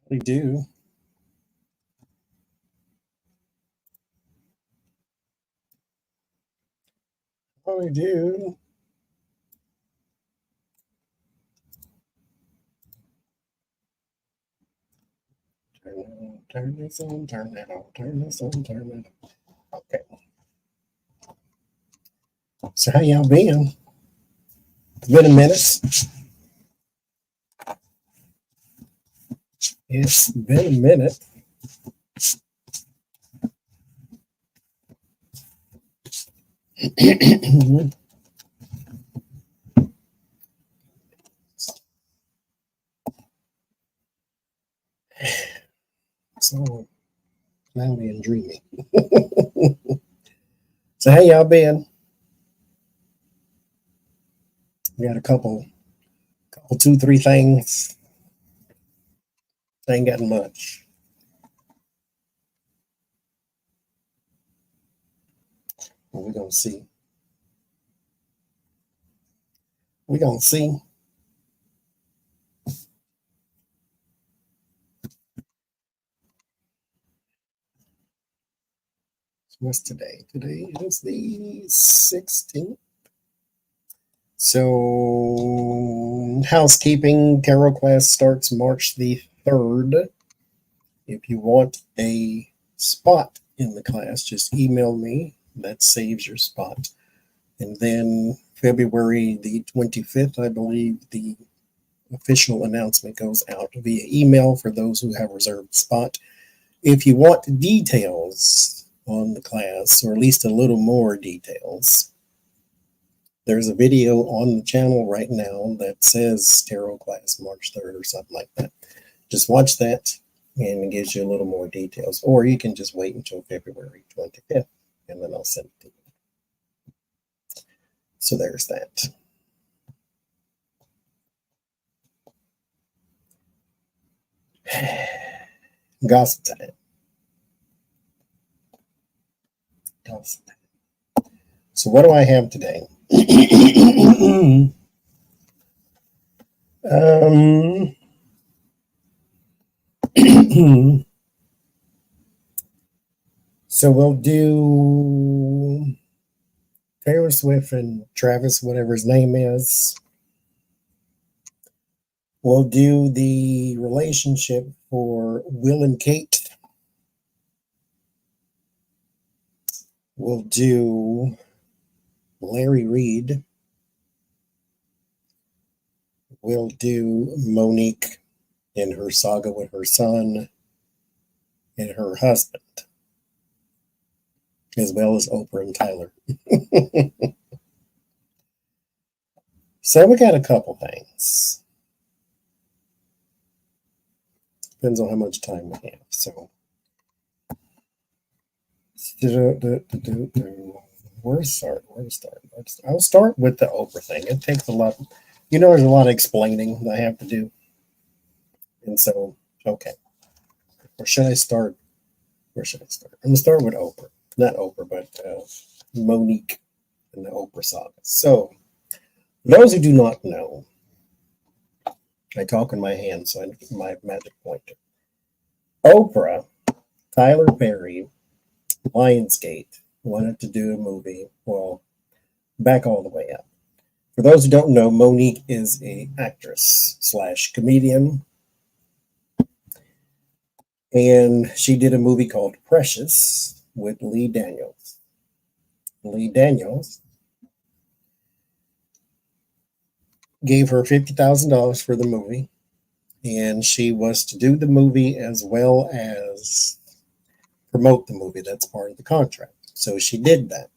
We do. Oh, we do. Turn this on, turn that on, turn this on, turn that on. Okay. So how y'all been? It's been a minute. It's been a minute. So cloudy and dreamy. So how y'all been? We got a couple, 2, 3 things. Ain't got much. But we're gonna see. We're gonna see. What's today? Today is the 16th. So, housekeeping tarot class starts March the 3rd. If you want a spot in the class, just email me. That saves your spot. And then February the 25th, I believe, the official announcement goes out via email for those who have reserved spot. If you want details on the class, or at least a little more details, there's a video on the channel right now that says tarot class March 3rd or something like that. Just watch that and it gives you a little more details. Or you can just wait until February 25th and then I'll send it to you. So there's that. Gossip time. Gossip time. So what do I have today? So we'll do Taylor Swift and Travis, whatever his name is. We'll do the relationship for Will and Kate. We'll do Larry Reed. We'll do Monique in her saga with her son and her husband, as well as Oprah and Tyler. So we got a couple things. Depends on how much time we have. So where to start? I'll start with the Oprah thing. It takes a lot. There's a lot of explaining that I have to do. And so, okay. Where should I start? I'm going to start with Oprah. Not Oprah, but Monique and the Oprah saga. So, those who do not know, I talk in my hand, so my magic pointer. Oprah, Tyler Perry, Lionsgate wanted to do a movie. Well, back all the way up. For those who don't know, Monique is an actress / comedian. And she did a movie called Precious with Lee Daniels. Lee Daniels gave her $50,000 for the movie. And she was to do the movie as well as promote the movie. That's part of the contract. So she did that.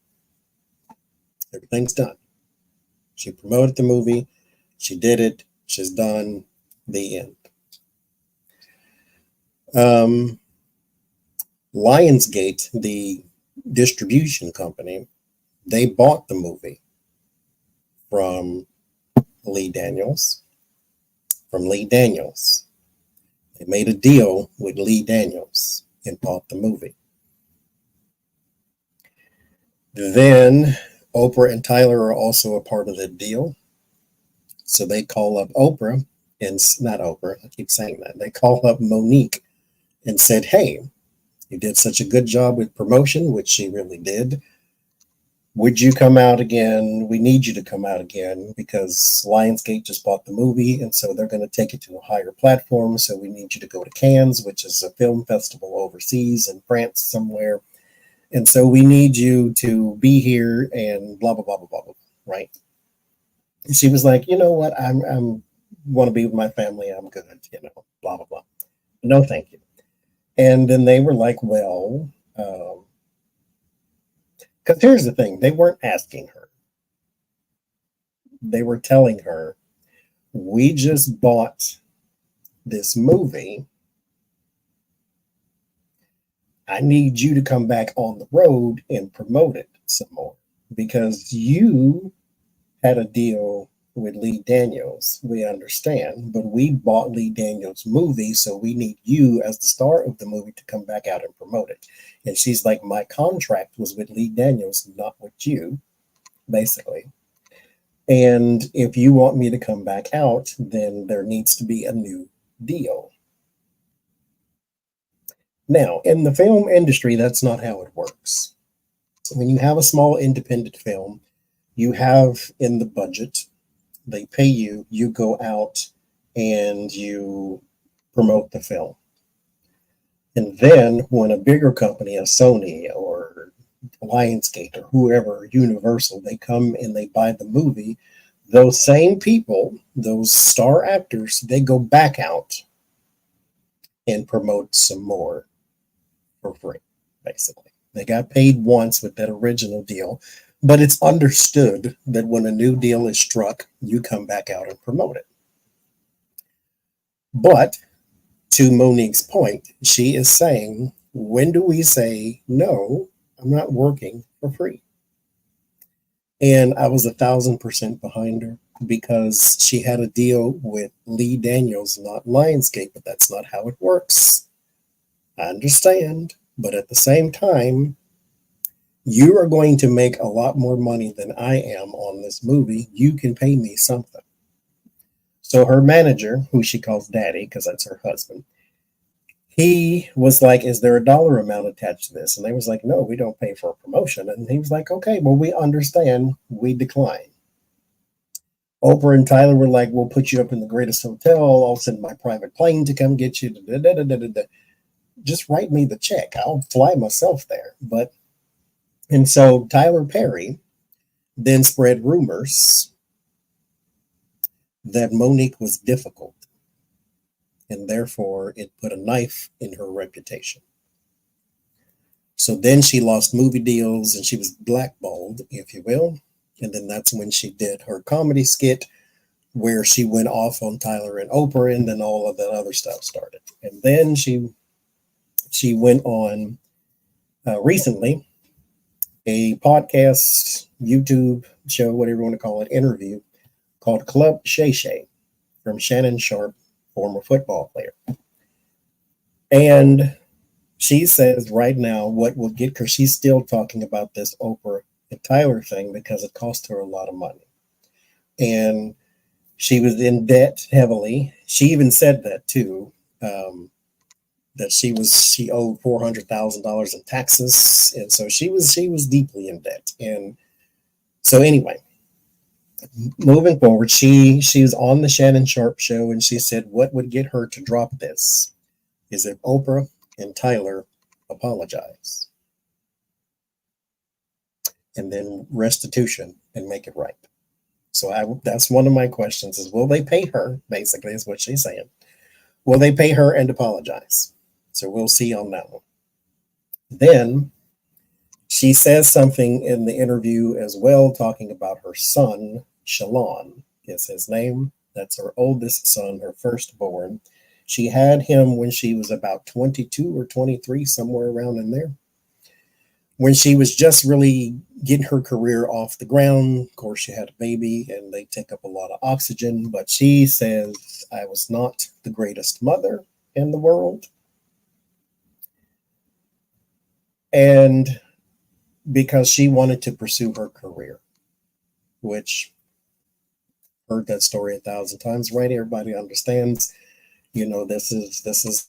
Everything's done. She promoted the movie. She did it. She's done. The end. Lionsgate, the distribution company, they bought the movie from Lee Daniels. They made a deal with Lee Daniels and bought the movie. Then Oprah and Tyler are also a part of the deal. So they call up Oprah and not Oprah, I keep saying that. They called up Monique and said, hey, you did such a good job with promotion, which she really did. Would you come out again? We need you to come out again because Lionsgate just bought the movie, and so they're going to take it to a higher platform. So we need you to go to Cannes, which is a film festival overseas in France somewhere. And so we need you to be here and blah, blah, blah, blah, blah, blah, right? And she was like, you know what? I'm want to be with my family. I'm good, blah, blah, blah. No, thank you. And then they were like, well, because here's the thing, they weren't asking her. They were telling her, we just bought this movie. I need you to come back on the road and promote it some more because you had a deal with Lee Daniels. We understand, but we bought Lee Daniels' movie, so we need you as the star of the movie to come back out and promote it. And she's like, my contract was with Lee Daniels, not with you, basically. And if you want me to come back out, then there needs to be a new deal. Now, in the film industry, that's not how it works. When you have a small independent film, you have in the budget, they pay you, you go out and you promote the film. And then when a bigger company, a Sony or Lionsgate or whoever, Universal, they come and they buy the movie, those same people, those star actors, they go back out and promote some more for free, basically. They got paid once with that original deal, but it's understood that when a new deal is struck, you come back out and promote it. But to Monique's point, she is saying, when do we say, no, I'm not working for free? And I was 1,000% behind her because she had a deal with Lee Daniels, not Lionsgate, but that's not how it works. I understand. But at the same time, you are going to make a lot more money than I am on this movie. You can pay me something. So her manager, who she calls Daddy, because that's her husband, he was like, is there a dollar amount attached to this? And they was like, no, we don't pay for a promotion. And he was like, okay, well, we understand. We decline. Oprah and Tyler were like, we'll put you up in the greatest hotel. I'll send my private plane to come get you. Just write me the check. I'll fly myself there. And so Tyler Perry then spread rumors that Monique was difficult, and therefore it put a knife in her reputation. So then she lost movie deals and she was blackballed, if you will. And then that's when she did her comedy skit where she went off on Tyler and Oprah, and then all of that other stuff started. And then she went on recently a podcast, YouTube show, whatever you want to call it, interview called Club Shay Shay from Shannon Sharpe, former football player. And she says right now what will get her, she's still talking about this Oprah and Tyler thing because it cost her a lot of money. And she was in debt heavily. She even said that too, that she owed $400,000 in taxes. And so she was deeply in debt. And so anyway, moving forward, she was on the Shannon Sharpe show and she said what would get her to drop this is if Oprah and Tyler apologize and then restitution and make it right. So that's one of my questions is, will they pay her? Basically is what she's saying. Will they pay her and apologize? So we'll see on that one. Then she says something in the interview as well, talking about her son, Shalon is his name. That's her oldest son, her firstborn. She had him when she was about 22 or 23, somewhere around in there. When she was just really getting her career off the ground, of course, she had a baby and they take up a lot of oxygen. But she says, I was not the greatest mother in the world. And because she wanted to pursue her career, which heard that story 1,000 times, right? Everybody understands, this is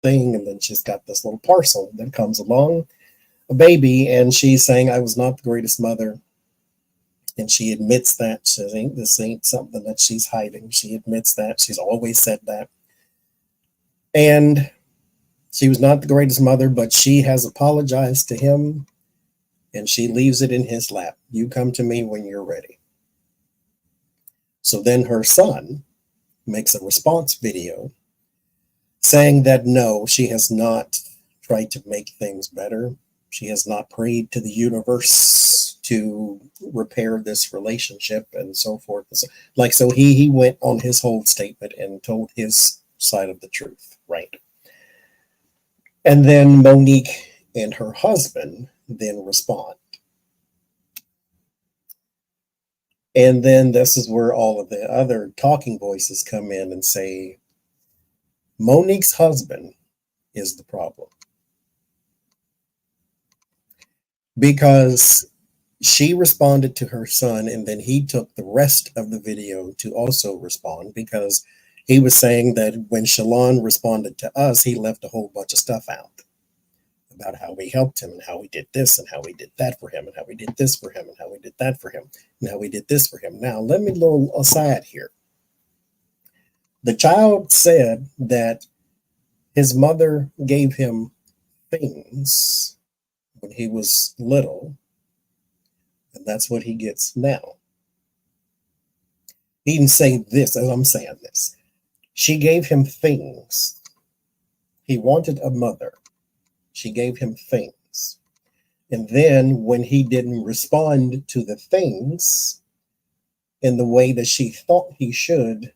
thing, and then she's got this little parcel that comes along, a baby, and she's saying, I was not the greatest mother. And she admits that. This ain't something that she's hiding. She admits that. She's always said that. And she was not the greatest mother, but she has apologized to him, and she leaves it in his lap. You come to me when you're ready. So then her son makes a response video saying that no, she has not tried to make things better. She has not prayed to the universe to repair this relationship and so forth. So he went on his whole statement and told his side of the truth, right? And then Monique and her husband then respond. And then this is where all of the other talking voices come in and say, Monique's husband is the problem. Because she responded to her son, and then he took the rest of the video to also respond, because he was saying that when Shalon responded to us, he left a whole bunch of stuff out about how we helped him and how we did this and how we did that for him and how we did this for him and how we did that for him and how we did this for him. Now, let me little aside here. The child said that his mother gave him things when he was little, and that's what he gets now. He didn't say this as I'm saying this. She gave him things. He wanted a mother. She gave him things. And then when he didn't respond to the things in the way that she thought he should,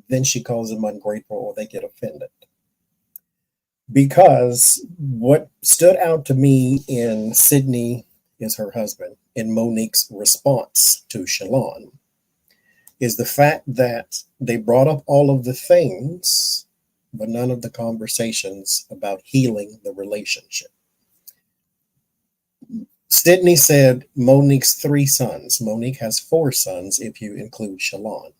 then she calls him ungrateful, or they get offended. Because what stood out to me in Sydney is her husband, in Monique's response to Shalon, is the fact that they brought up all of the things, but none of the conversations about healing the relationship. Sydney said Monique's 3 sons. Monique has 4 sons if you include Shalon.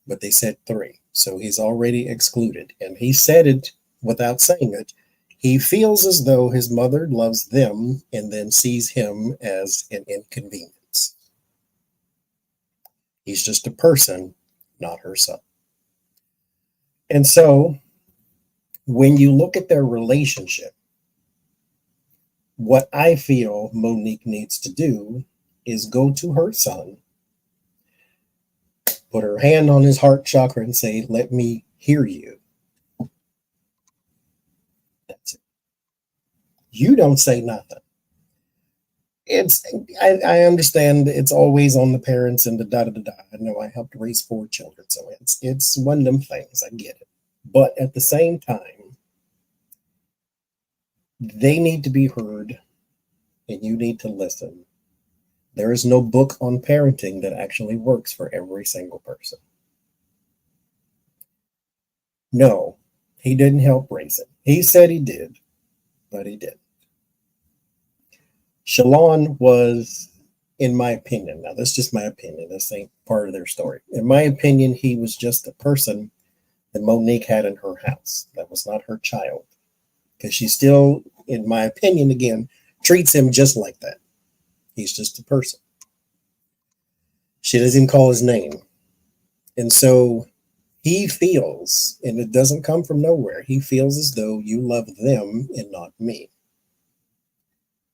But they said 3. So he's already excluded. And he said it without saying it. He feels as though his mother loves them and then sees him as an inconvenience. He's just a person, not her son. And so when you look at their relationship, what I feel Monique needs to do is go to her son, put her hand on his heart chakra and say, let me hear you. That's it. You don't say nothing. I understand it's always on the parents and the da-da-da-da. I know I helped raise 4 children, so it's one of them things. I get it. But at the same time, they need to be heard, and you need to listen. There is no book on parenting that actually works for every single person. No, he didn't help raise it. He said he did, but he didn't. Shalon was, in my opinion, now that's just my opinion, this ain't part of their story. In my opinion, he was just a person that Monique had in her house. That was not her child. Because she still, in my opinion, again, treats him just like that. He's just a person. She doesn't even call his name. And so he feels, and it doesn't come from nowhere, he feels as though you love them and not me.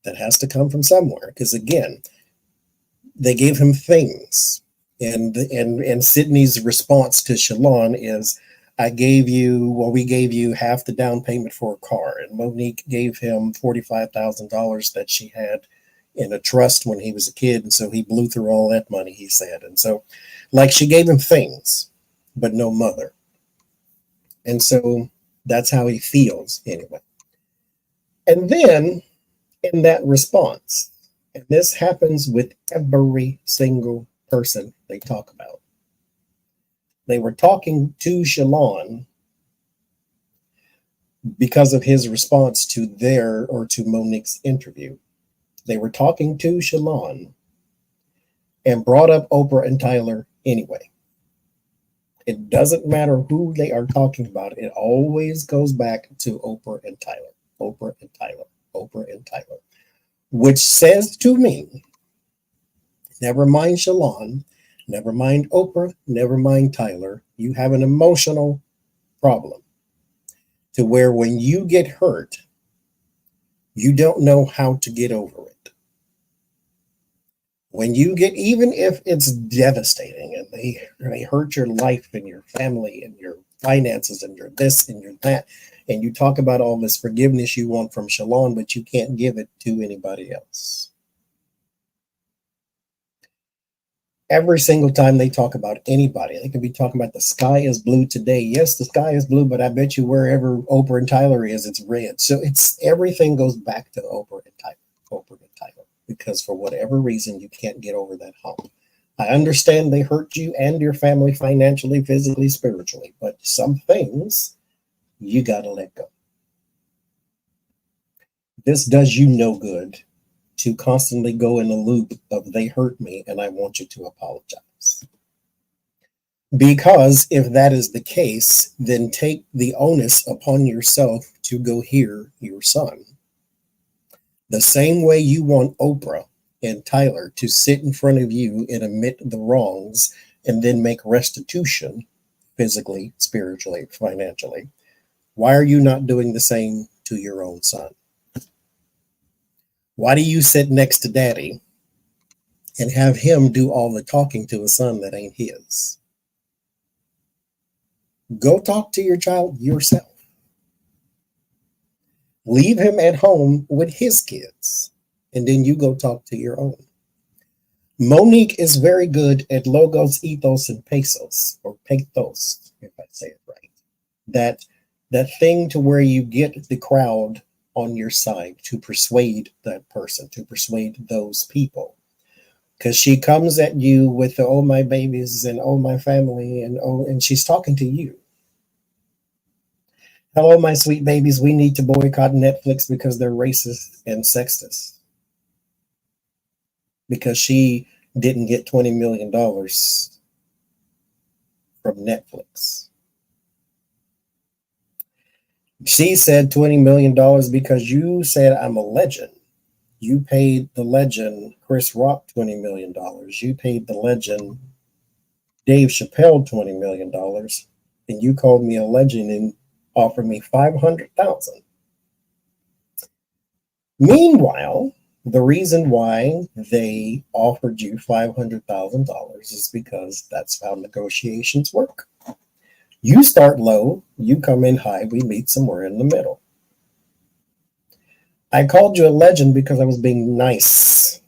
That has to come from somewhere. Because again, they gave him things. And Sydney's response to Shalon is, we gave you half the down payment for a car. And Monique gave him $45,000 that she had in a trust when he was a kid. And so he blew through all that money, he said. And so, like, she gave him things, but no mother. And so that's how he feels anyway. And then in that response, and this happens with every single person they talk about, they were talking to Shalon because of his response to to Monique's interview. They were talking to Shalon and brought up Oprah and Tyler anyway. It doesn't matter who they are talking about. It always goes back to Oprah and Tyler, Oprah and Tyler, Oprah and Tyler, which says to me, never mind Shalon, never mind Oprah, never mind Tyler. You have an emotional problem to where when you get hurt, you don't know how to get over it. When you get, even if it's devastating and they hurt your life and your family and your finances and your this and your that, and you talk about all this forgiveness you want from Shalon, but you can't give it to anybody else. Every single time they talk about anybody, they could be talking about the sky is blue today. Yes, the sky is blue, but I bet you wherever Oprah and Tyler is, it's red. So it's everything goes back to Oprah and Tyler, Oprah and Tyler, because for whatever reason, you can't get over that hump. I understand they hurt you and your family financially, physically, spiritually, but some things you got to let go. This does you no good to constantly go in a loop of they hurt me and I want you to apologize. Because if that is the case, then take the onus upon yourself to go hear your son. The same way you want Oprah and Tyler to sit in front of you and admit the wrongs and then make restitution physically, spiritually, financially. Why are you not doing the same to your own son? Why do you sit next to daddy and have him do all the talking to a son that ain't his? Go talk to your child yourself. Leave him at home with his kids, and then you go talk to your own. Monique is very good at logos, ethos, and pesos, or pathos, if I say it right. That thing to where you get the crowd on your side to persuade that person, to persuade those people. Because she comes at you with the, oh, my babies and oh, my family, and she's talking to you. Hello, my sweet babies. We need to boycott Netflix because they're racist and sexist. Because she didn't get $20 million from Netflix. She said $20 million because you said I'm a legend. You paid the legend Chris Rock $20 million. You paid the legend Dave Chappelle $20 million. And you called me a legend and offered me $500,000. Meanwhile, the reason why they offered you $500,000 is because that's how negotiations work. You start low, you come in high, we meet somewhere in the middle. I called you a legend because I was being nice.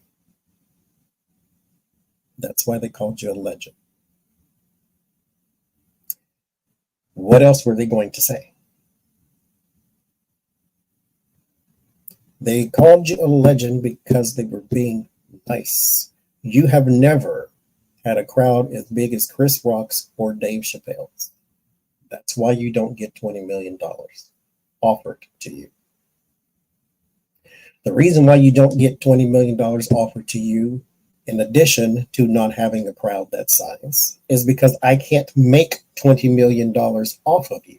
That's why they called you a legend. What else were they going to say? They called you a legend because they were being nice. You have never had a crowd as big as Chris Rock's or Dave Chappelle's. That's why you don't get $20 million offered to you. The reason why you don't get $20 million offered to you, in addition to not having a crowd that size, is because I can't make $20 million off of you.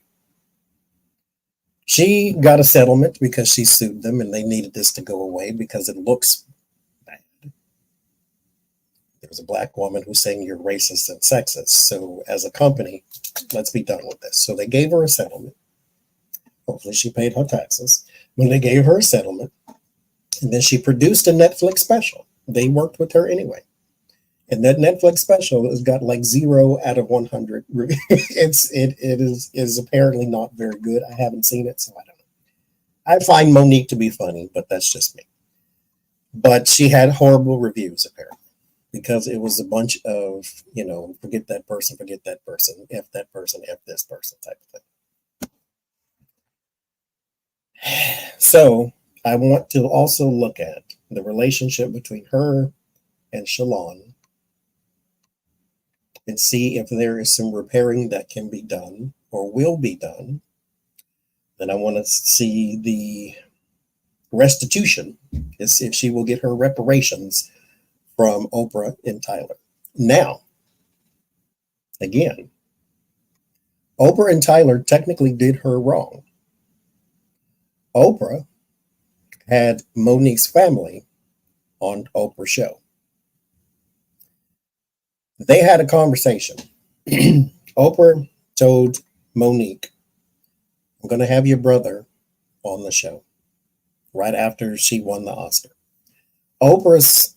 She got a settlement because she sued them and they needed this to go away because it looks bad. There's a black woman who's saying you're racist and sexist. So as a company, let's be done with this. So they gave her a settlement. Hopefully she paid her taxes. When they gave her a settlement, and then she produced a Netflix special. They worked with her anyway. And that Netflix special has got like 0 out of 100. It is apparently not very good. I haven't seen it, so I don't know. I find Monique to be funny, but that's just me. But she had horrible reviews, apparently, because it was a bunch of, forget that person, F that person, F this person type of thing. So I want to also look at the relationship between her and Shalon and see if there is some repairing that can be done or will be done. Then I want to see the restitution, is if she will get her reparations from Oprah and Tyler. Now, again, Oprah and Tyler technically did her wrong. Oprah had Monique's family on Oprah's show. They had a conversation. Oprah told Monique, I'm going to have your brother on the show right after she won the Oscar. Oprah's,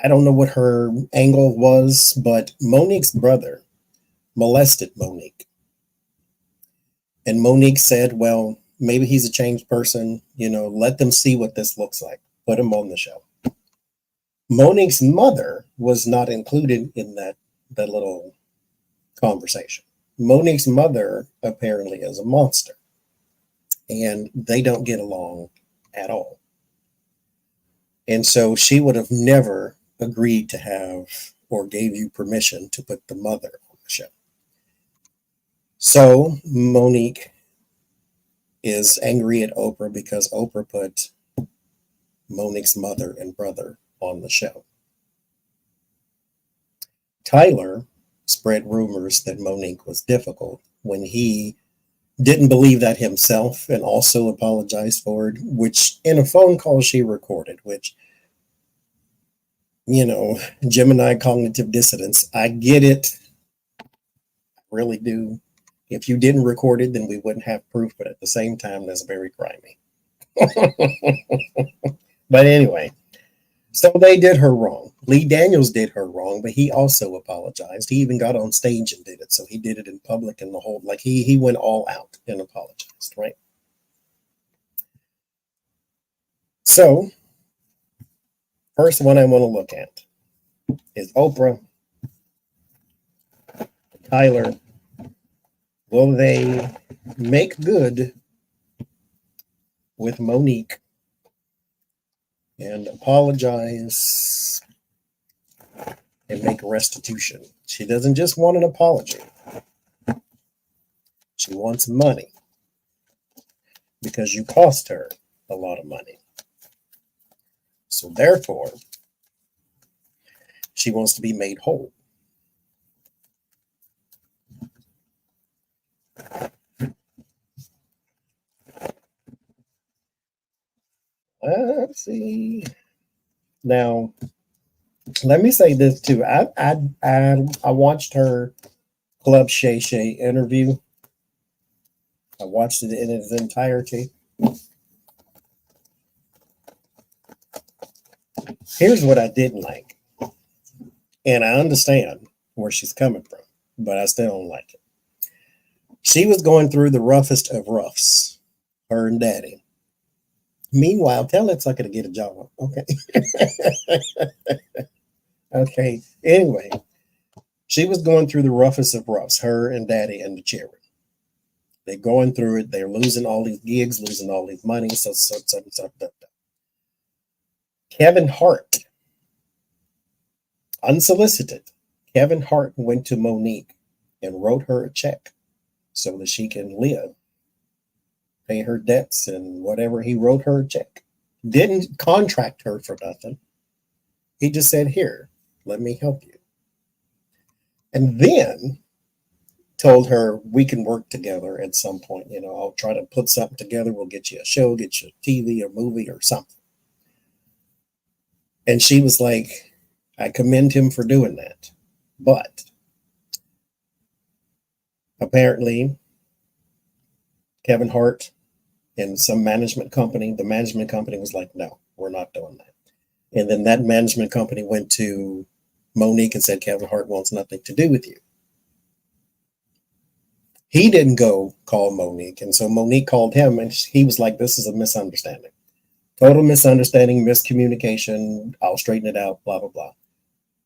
I don't know what her angle was, but Monique's brother molested Monique. And Monique said, well, maybe he's a changed person. Let them see what this looks like. Put him on the show. Monique's mother was not included in that little conversation. Monique's mother apparently is a monster, and they don't get along at all. And so she would have never agreed to have or gave you permission to put the mother on the show. So Monique is angry at Oprah because Oprah put Monique's mother and brother on the show. Tyler spread rumors that Monique was difficult when he didn't believe that himself and also apologized for it, which in a phone call she recorded, which, Gemini cognitive dissonance. I get it. I really do. If you didn't record it, then we wouldn't have proof, but at the same time, that's very grimy. But anyway, so they did her wrong. Lee Daniels did her wrong, but he also apologized. He even got on stage and did it. So he did it in public and the whole, like he went all out and apologized, right? So first one I want to look at is Oprah, Tyler. Will they make good with Monique and apologize and make restitution? She doesn't just want an apology. She wants money because you cost her a lot of money. So therefore, she wants to be made whole. Let's see. Now, let me say this too. I watched her Club Shay Shay interview. I watched it in its entirety. Here's what I didn't like. And I understand where she's coming from, but I still don't like it. She was going through the roughest of roughs, her and Daddy. Meanwhile, tell that sucker to get a job. Okay. Okay. Anyway, she was going through the roughest of roughs, her and Daddy and the children. They're going through it. They're losing all these gigs, losing all these money. So. Kevin Hart, unsolicited, Kevin Hart went to Monique and wrote her a check so that she can live, pay her debts and whatever. He wrote her a check. Didn't contract her for nothing. He just said, here, let me help you. And then told her we can work together at some point. I'll try to put something together. We'll get you a show, get you a TV or movie or something. And she was like, I commend him for doing that. But apparently, Kevin Hart and some management company, the management company was like, no, we're not doing that. And then that management company went to Monique and said, Kevin Hart wants nothing to do with you. He didn't go call Monique. And so Monique called him and he was like, this is a misunderstanding. Total misunderstanding, miscommunication. I'll straighten it out, blah, blah, blah.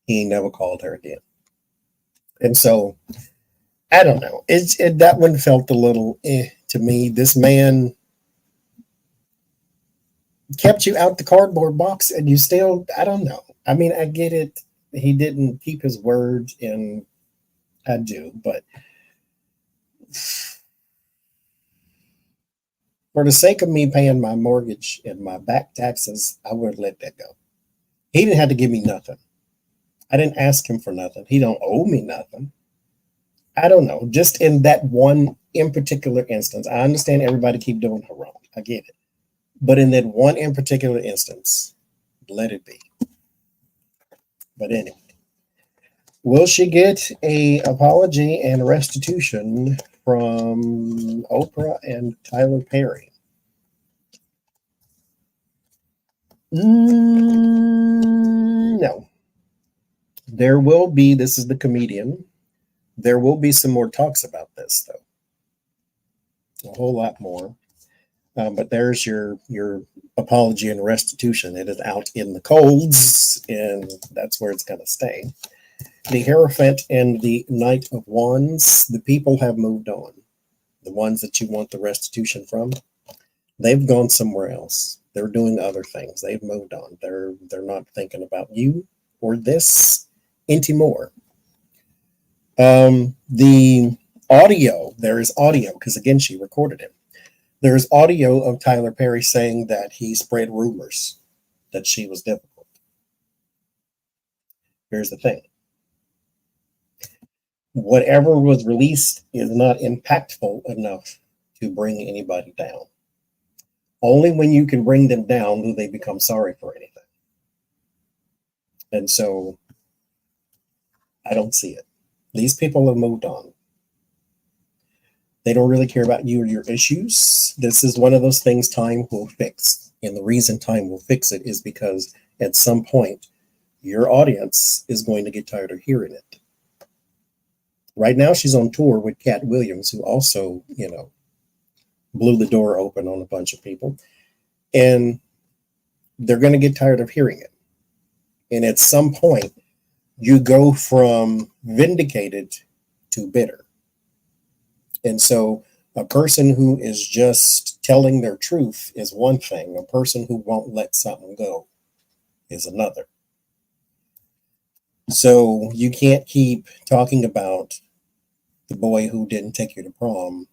He never called her again. And so, I don't know. That one felt a little to me. This man kept you out the cardboard box and you still, I don't know. I mean, I get it. He didn't keep his word, and I do. But For the sake of me paying my mortgage and my back taxes, I would let that go. He didn't have to give me nothing. I didn't ask him for nothing. He don't owe me nothing. I don't know. Just in that one in particular instance, I understand everybody keep doing her wrong. I get it. But in that one in particular instance, let it be. But anyway, will she get a apology and restitution from Oprah and Tyler Perry? No. There will be, this is the comedian, there will be some more talks about this, though. A whole lot more. But there's your apology and restitution. It is out in the colds, and that's where it's going to stay. The Hierophant and the Knight of Wands, the people have moved on. The ones that you want the restitution from, they've gone somewhere else. They're doing other things. They've moved on. They're not thinking about you or this anymore. The audio, there is audio, because again, she recorded it. There's audio of Tyler Perry saying that he spread rumors that she was difficult. Here's the thing. Whatever was released is not impactful enough to bring anybody down. Only when you can bring them down do they become sorry for anything. And so I don't see it. These people have moved on. They don't really care about you or your issues. This is one of those things time will fix. And the reason time will fix it is because at some point, your audience is going to get tired of hearing it. Right now, she's on tour with Cat Williams, who also, blew the door open on a bunch of people. And they're going to get tired of hearing it. And at some point, you go from vindicated to bitter. And so a person who is just telling their truth is one thing. A person who won't let something go is another. So you can't keep talking about the boy who didn't take you to prom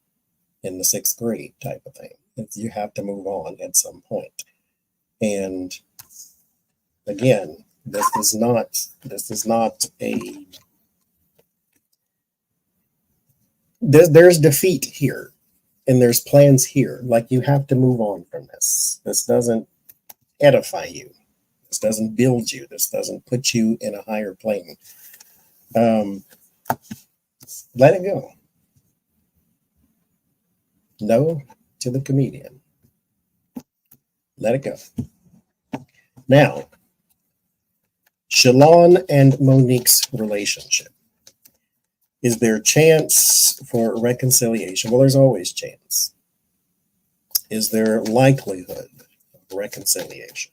in the 6th grade type of thing. You have to move on at some point. And again, this is not a there's defeat here and there's plans here. Like, you have to move on from this. This doesn't edify you. This doesn't build you. This doesn't put you in a higher plane. Let it go. No to the comedian. Let it go. Now, Shalon and Monique's relationship. Is there a chance for reconciliation? Well, there's always chance. Is there likelihood of reconciliation?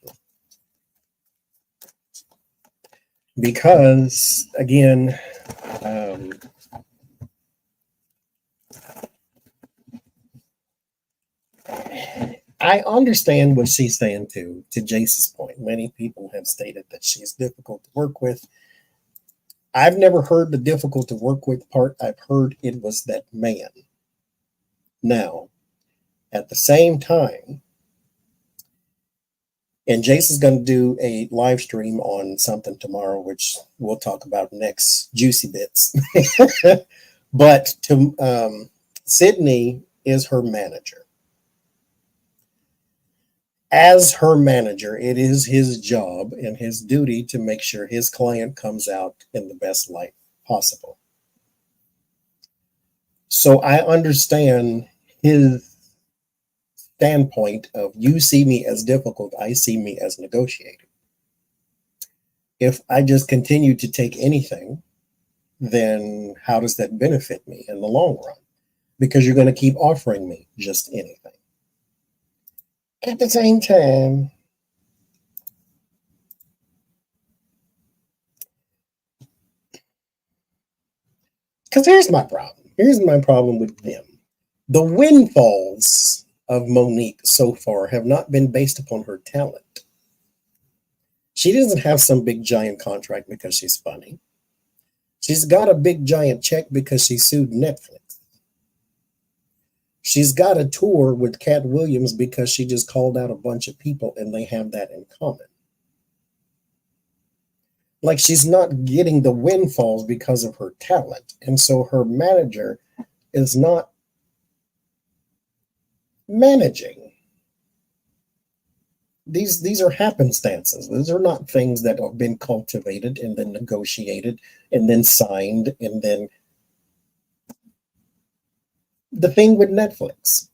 Because, again, I understand what she's saying to Jace's point. Many people have stated that she's difficult to work with. I've never heard the difficult to work with part. I've heard it was that man. Now, at the same time, and Jace is going to do a live stream on something tomorrow, which we'll talk about next, juicy bits. But Sydney is her manager. As her manager, it is his job and his duty to make sure his client comes out in the best light possible. So I understand his standpoint of, you see me as difficult, I see me as negotiating. If I just continue to take anything, then how does that benefit me in the long run? Because you're going to keep offering me just anything. At the same time, because here's my problem. Here's my problem with them. The windfalls of Monique so far have not been based upon her talent. She doesn't have some big giant contract because she's funny. She's got a big giant check because she sued Netflix. She's got a tour with Cat Williams because she just called out a bunch of people and they have that in common. Like, she's not getting the windfalls because of her talent. And so her manager is not managing. These are happenstances. These are not things that have been cultivated and then negotiated and then signed. And then the thing with Netflix,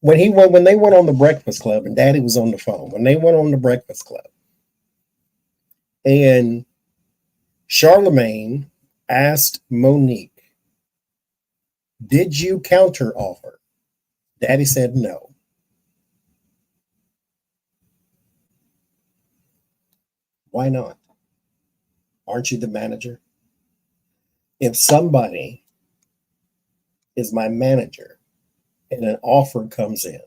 when they went on the Breakfast Club and Daddy was on the phone, when they went on the Breakfast Club and Charlemagne asked Monique, "Did you counter offer?" Daddy said no. Why not? Aren't you the manager? If somebody is my manager and an offer comes in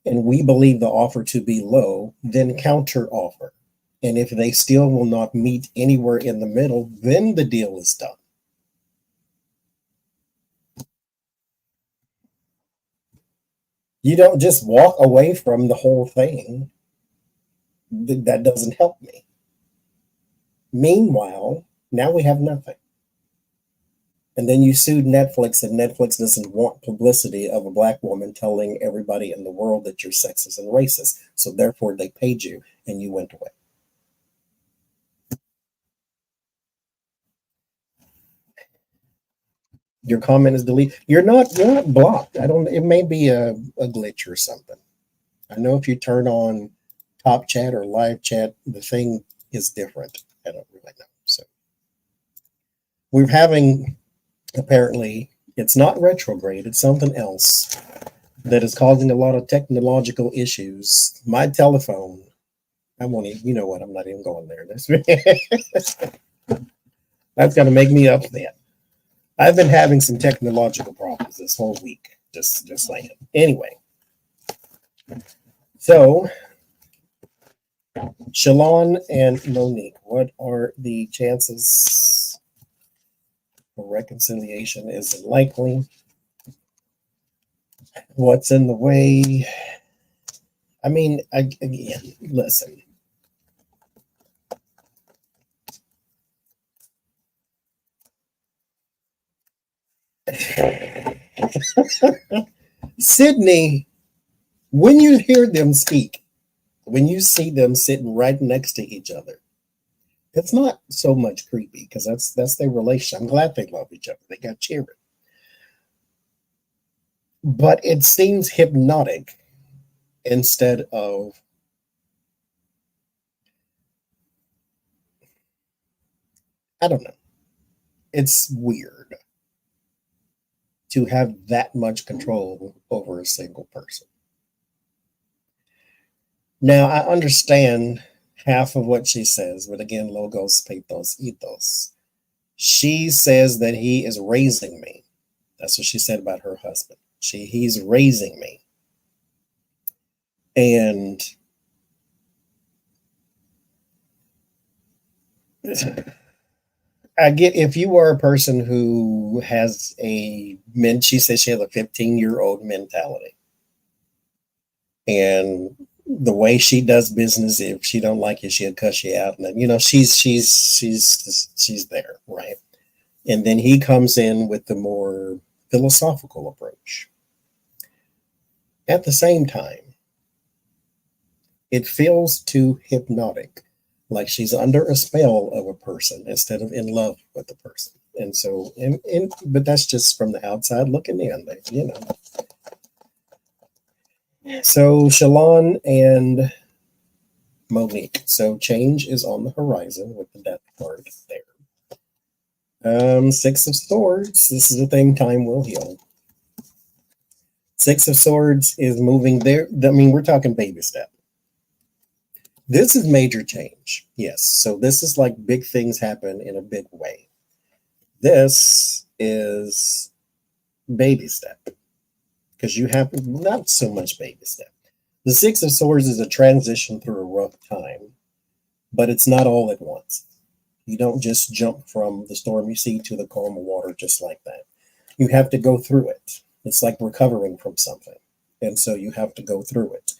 and we believe the offer to be low, then counter offer. And if they still will not meet anywhere in the middle, then the deal is done. You don't just walk away from the whole thing. That doesn't help me. Meanwhile, now we have nothing. And then you sued Netflix, and Netflix doesn't want publicity of a black woman telling everybody in the world that you're sexist and racist. So therefore, they paid you, and you went away. Your comment is deleted. You're not blocked. I don't. It may be a glitch or something. I know if you turn on top chat or live chat, the thing is different. I don't really know. So we're having, apparently, it's not retrograde. It's something else that is causing a lot of technological issues. My telephone. I won't even. You know what? I'm not even going there. That's gonna make me upset. I've been having some technological problems this whole week. Just saying. Anyway, so Shalon and Monique, what are the chances for reconciliation? Is it likely? What's in the way? I mean, again, listen. Sydney, when you hear them speak, when you see them sitting right next to each other, it's not so much creepy because that's their relationship. I'm glad they love each other. They got cheering. But it seems hypnotic instead of, I don't know. It's weird to have that much control over a single person. Now, I understand half of what she says, but again, logos, pathos, ethos. She says that he is raising me. That's what she said about her husband. He's raising me. And I get, if you are a person who has she says she has a 15-year-old mentality. And the way she does business, if she don't like you, she'll cuss you out. And then, she's there, right? And then he comes in with the more philosophical approach. At the same time, it feels too hypnotic, like she's under a spell of a person instead of in love with the person. And so, but that's just from the outside looking in, So Shalon and Monique. So change is on the horizon with the death card there. Six of Swords. This is the thing time will heal. Six of Swords is moving there. I mean, we're talking baby step. This is major change. Yes. So this is like big things happen in a big way. This is baby step because you have not so much baby step. The Six of Swords is a transition through a rough time, but it's not all at once. You don't just jump from the stormy sea to the calm water just like that. You have to go through it. It's like recovering from something. And so you have to go through it.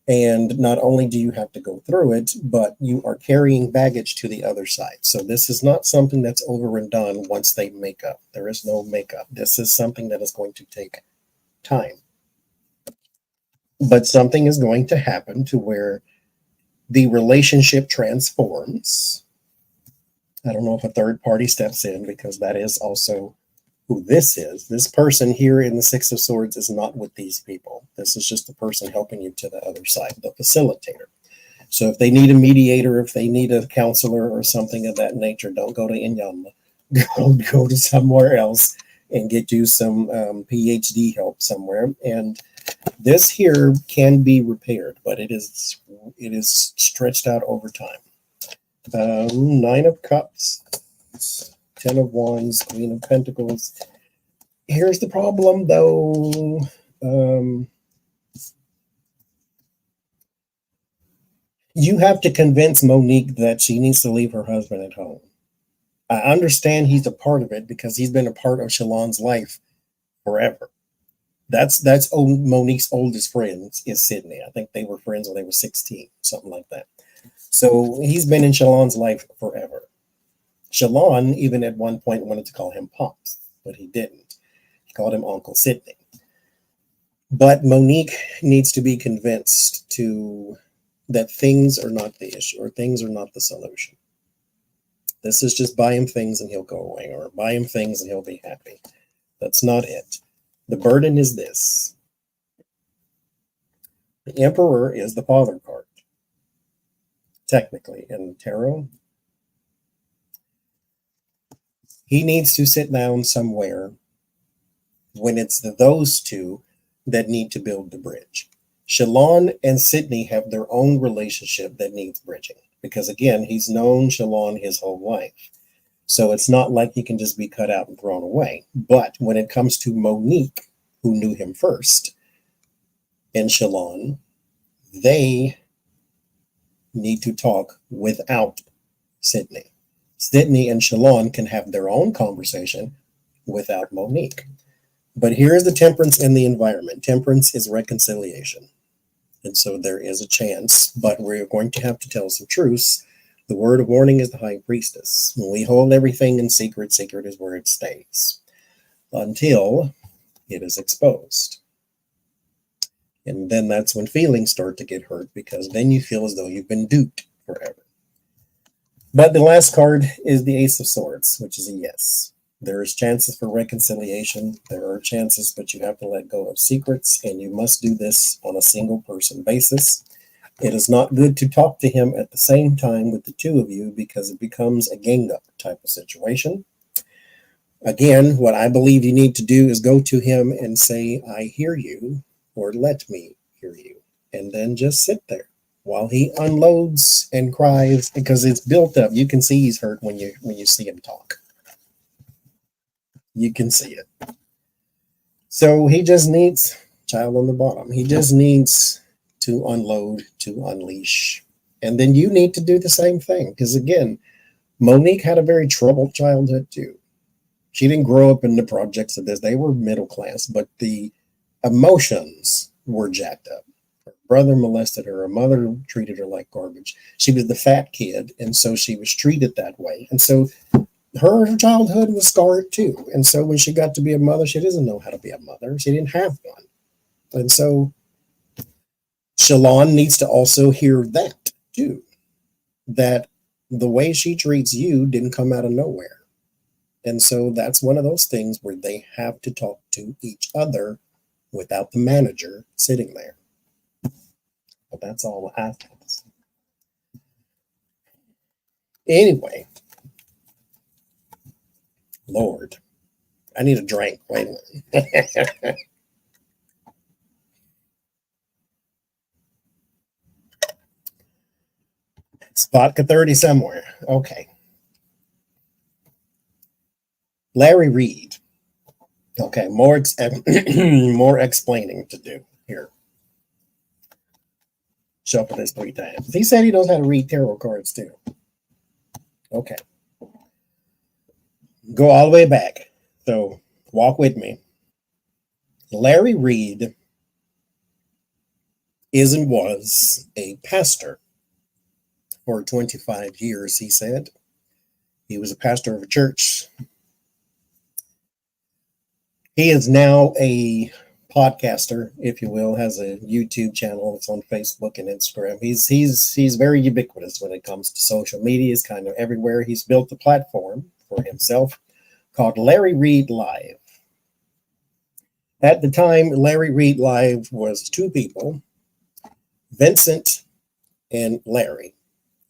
And not only do you have to go through it, but you are carrying baggage to the other side. So this is not something that's over and done once they make up. There is no makeup. This is something that is going to take time. But something is going to happen to where the relationship transforms. I don't know if a third party steps in, because that is also who this is. This person here in the Six of Swords is not with these people. This is just the person helping you to the other side, the facilitator. So if they need a mediator, if they need a counselor or something of that nature, don't go to Inyama. Go to somewhere else and get you some PhD help somewhere. And this here can be repaired, but it is stretched out over time. Nine of Cups, 10 of Wands, Queen of Pentacles. Here's the problem, though. You have to convince Monique that she needs to leave her husband at home. I understand he's a part of it because he's been a part of Shalon's life forever. That's Monique's oldest friend is Sydney. I think they were friends when they were 16, something like that. So he's been in Shalon's life forever. Shalon even at one point wanted to call him Pops, but he didn't. He called him Uncle Sydney. But Monique needs to be convinced that things are not the issue, or things are not the solution. This is just buy him things and he'll go away, or buy him things and he'll be happy. That's not it. The burden is this. The Emperor is the father card, technically, in tarot. He needs to sit down somewhere when it's those two that need to build the bridge. Shalon and Sydney have their own relationship that needs bridging, because again, he's known Shalon his whole life. So it's not like he can just be cut out and thrown away. But when it comes to Monique, who knew him first, and Shalon, they need to talk without Sydney. Sydney and Shalon can have their own conversation without Monique. But here's the Temperance in the environment. Temperance is reconciliation. And so there is a chance, but we're going to have to tell some truths. The word of warning is the High Priestess. When we hold everything in secret, secret is where it stays until it is exposed. And then that's when feelings start to get hurt, because then you feel as though you've been duped forever. But the last card is the Ace of Swords, which is a yes. There is chances for reconciliation. There are chances, but you have to let go of secrets, and you must do this on a single person basis. It is not good to talk to him at the same time with the two of you, because it becomes a gang up type of situation. Again, what I believe you need to do is go to him and say, I hear you, or let me hear you. And then just sit there while he unloads and cries, because it's built up. You can see he's hurt when you see him talk. You can see it. So he just needs, child on the bottom, he just needs to unload, to unleash. And then you need to do the same thing. Because again, Monique had a very troubled childhood too. She didn't grow up in the projects of this. They were middle class, but the emotions were jacked up. Her brother molested her. Her mother treated her like garbage. She was the fat kid, and so she was treated that way. And so her childhood was scarred too. And so when she got to be a mother, she doesn't know how to be a mother. She didn't have one. And so Shalon needs to also hear that too, that the way she treats you didn't come out of nowhere. And so that's one of those things where they have to talk to each other without the manager sitting there. But that's all I have to say. Anyway, Lord, I need a drink. Wait a minute. It's vodka 30 somewhere. Okay. Larry Reed. Okay, more explaining to do here. Shuffle this 3 times. He said he knows how to read tarot cards too. Okay. Go all the way back. So walk with me. Larry Reed is and was a pastor for 25 years, he said. He was a pastor of a church. He is now a podcaster, if you will, has a YouTube channel. It's on Facebook and Instagram. He's very ubiquitous when it comes to social media. He's kind of everywhere. He's built a platform for himself called Larry Reed Live. At the time, Larry Reed Live was two people, Vincent and Larry.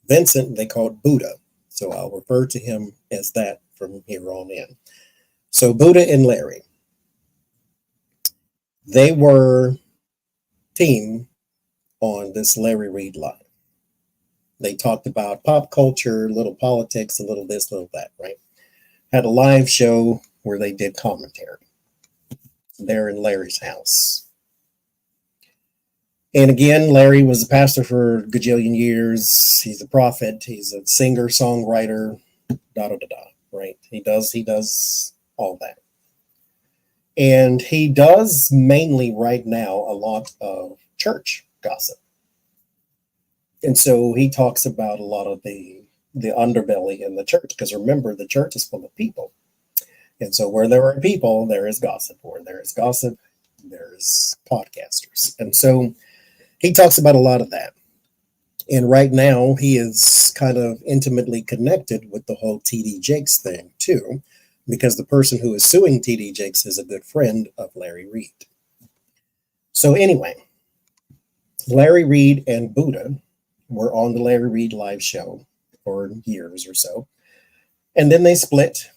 Vincent, they called Buddha. So I'll refer to him as that from here on in. So Buddha and Larry, they were team on this Larry Reed Live. They talked about pop culture, a little politics, a little this, a little that, right? Had a live show where they did commentary there in Larry's house. And again, Larry was a pastor for a gajillion years. He's a prophet. He's a singer, songwriter, right? He does all that. And he does mainly right now a lot of church gossip. And so he talks about a lot of the underbelly in the church, because remember, the church is full of people. And so where there are people, there is gossip. Where there is gossip, there's podcasters. And so he talks about a lot of that. And right now, he is kind of intimately connected with the whole TD Jakes thing, too, because the person who is suing TD Jakes is a good friend of Larry Reed. So anyway, Larry Reed and Buddha were on the Larry Reed Live show for years or so. And then they split.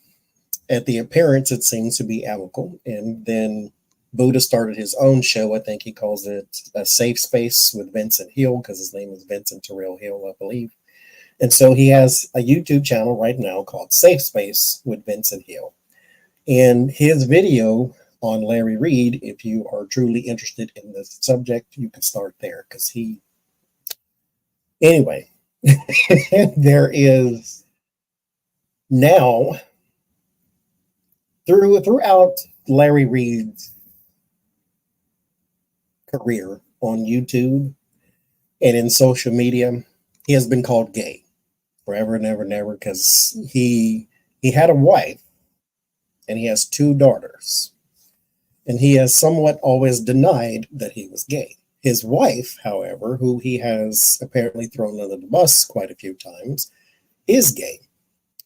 At the appearance, it seems to be amicable. And then Buddha started his own show. I think he calls it A Safe Space with Vincent Hill, because his name is Vincent Terrell Hill, I believe. And so he has a YouTube channel right now called Safe Space with Vincent Hill. And his video on Larry Reed, if you are truly interested in this subject, you can start there, because anyway, there is now throughout Larry Reed's career on YouTube and in social media, he has been called gay forever and ever and ever, because he had a wife and he has two daughters, and he has somewhat always denied that he was gay. His wife, however, who he has apparently thrown under the bus quite a few times, is gay.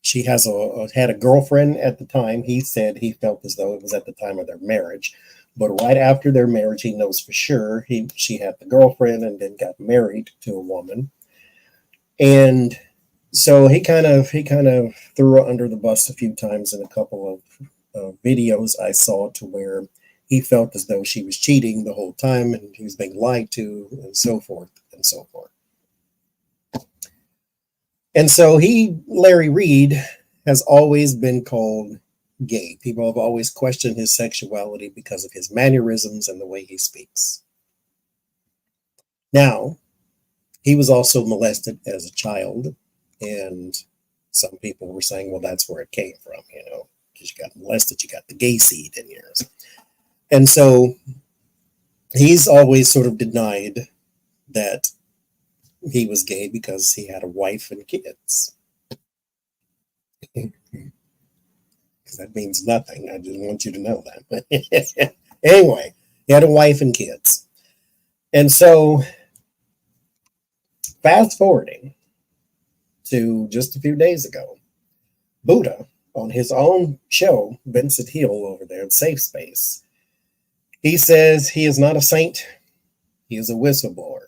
She had a girlfriend at the time. He said he felt as though it was at the time of their marriage, but right after their marriage, he knows for sure she had the girlfriend and then got married to a woman. And so he kind of threw her under the bus a few times in a couple of videos I saw, to where he felt as though she was cheating the whole time and he was being lied to, and so forth and so forth. And so Larry Reed, has always been called gay. People have always questioned his sexuality because of his mannerisms and the way he speaks. Now, he was also molested as a child, and some people were saying, well, that's where it came from, because you got molested, you got the gay seed in yours. And so he's always sort of denied that he was gay because he had a wife and kids. Because that means nothing. I just want you to know that. Anyway, he had a wife and kids. And so, fast forwarding to just a few days ago, Buddha, on his own show, Vincent Hill over there at Safe Space, he says he is not a saint. He is a whistleblower.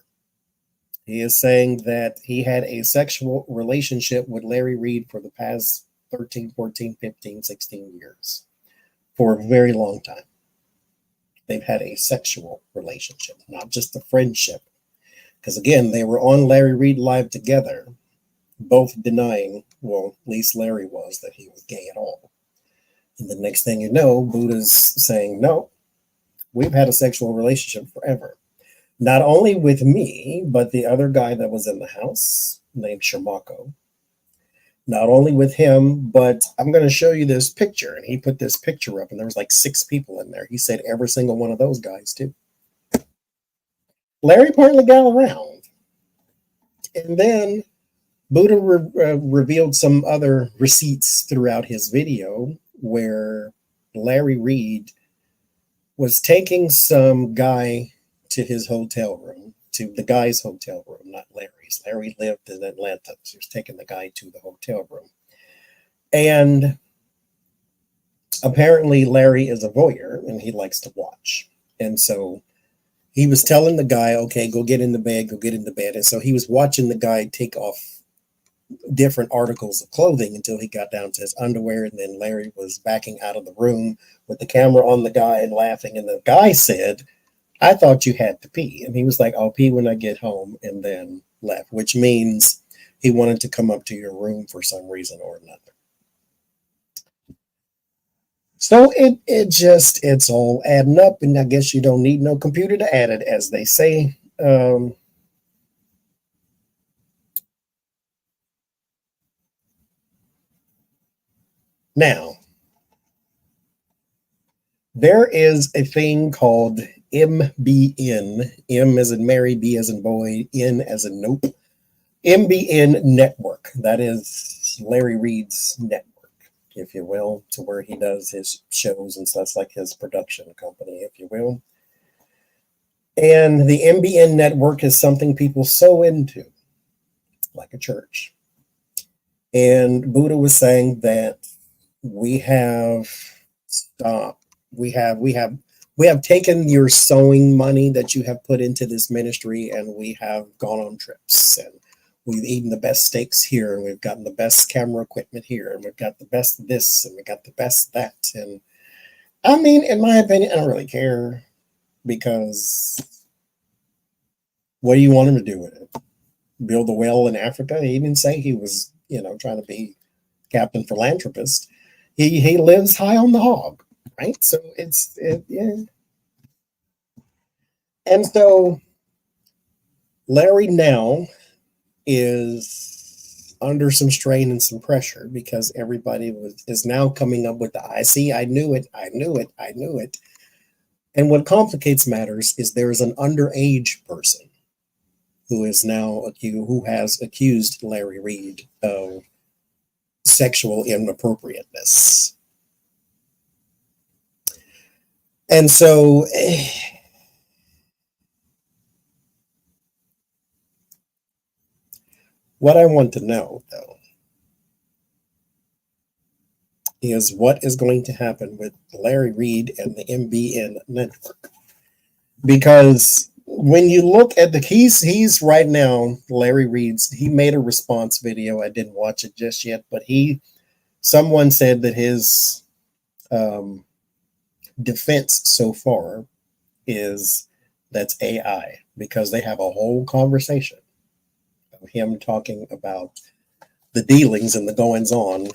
He is saying that he had a sexual relationship with Larry Reed for the past 13, 14, 15, 16 years. For a very long time. They've had a sexual relationship, not just a friendship. Because again, they were on Larry Reed Live together, both denying, well, at least Larry was, that he was gay at all. And the next thing you know, Buddha's saying, no, we've had a sexual relationship forever. Not only with me, but the other guy that was in the house, named Shamako. Not only with him, but I'm going to show you this picture. And he put this picture up, and there was like 6 people in there. He said every single one of those guys, too. Larry partly got around. And then Buddha revealed some other receipts throughout his video where Larry Reed was taking some guy to his hotel room, to the guy's hotel room, not Larry's. Larry lived in Atlanta, so he was taking the guy to the hotel room. And apparently Larry is a voyeur and he likes to watch. And so he was telling the guy, okay, go get in the bed, go get in the bed. And so he was watching the guy take off different articles of clothing until he got down to his underwear. And then Larry was backing out of the room with the camera on the guy and laughing. And the guy said, I thought you had to pee. And he was like, I'll pee when I get home, and then left, which means he wanted to come up to your room for some reason or another. So it's all adding up, and I guess you don't need no computer to add it, as they say. Now, there is a thing called MBN. M as in Mary, B as in boy, N as in nope. MBN Network. That is Larry Reed's network, if you will, to where he does his shows and stuff, like his production company, if you will. And the MBN network is something people sow into, like a church. And Buddha was saying that we have stopped. We have taken your sowing money that you have put into this ministry, and we have gone on trips, and we've eaten the best steaks here, and we've gotten the best camera equipment here, and we've got the best this, and we got the best that. And I mean, in my opinion, I don't really care, because what do you want him to do with it? Build a well in Africa? He didn't say he was, trying to be Captain Philanthropist. He lives high on the hog, right? So yeah. And so Larry now is under some strain and some pressure, because everybody is now coming up with the I knew it. And what complicates matters is there is an underage person who has accused Larry Reed of sexual inappropriateness. And so what I want to know, though, is what is going to happen with Larry Reed and the MBN network. Because when you look at he's right now, Larry Reed's, he made a response video. I didn't watch it just yet, but someone said that his defense so far is that's AI, because they have a whole conversation of him talking about the dealings and the goings on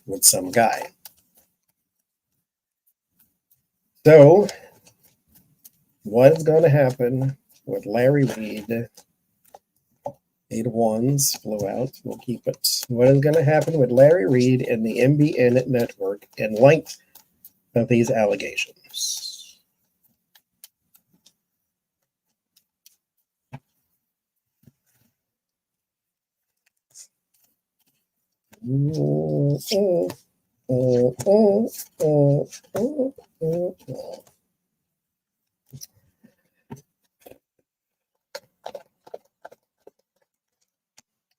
with some guy. So, what is going to happen with Larry Reed? 8 of Wands flew out. We'll keep it. What is going to happen with Larry Reed and the MBN network in light of these allegations?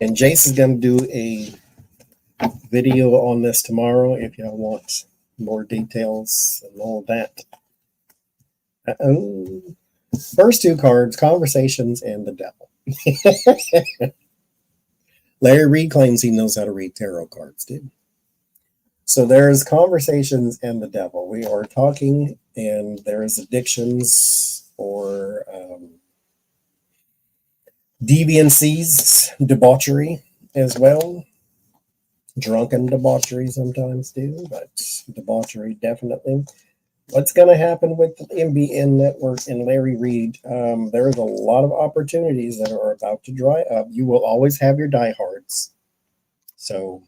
And Jace is going to do a video on this tomorrow if y'all want more details and all that. First 2 cards, Conversations and the Devil. Larry Reed claims he knows how to read tarot cards, dude. So there's Conversations and the Devil. We are talking, and there's addictions or deviancies, debauchery as well. Drunken debauchery sometimes too, but debauchery definitely. What's going to happen with the MBN network and Larry Reed? There's a lot of opportunities that are about to dry up. You will always have your diehards. So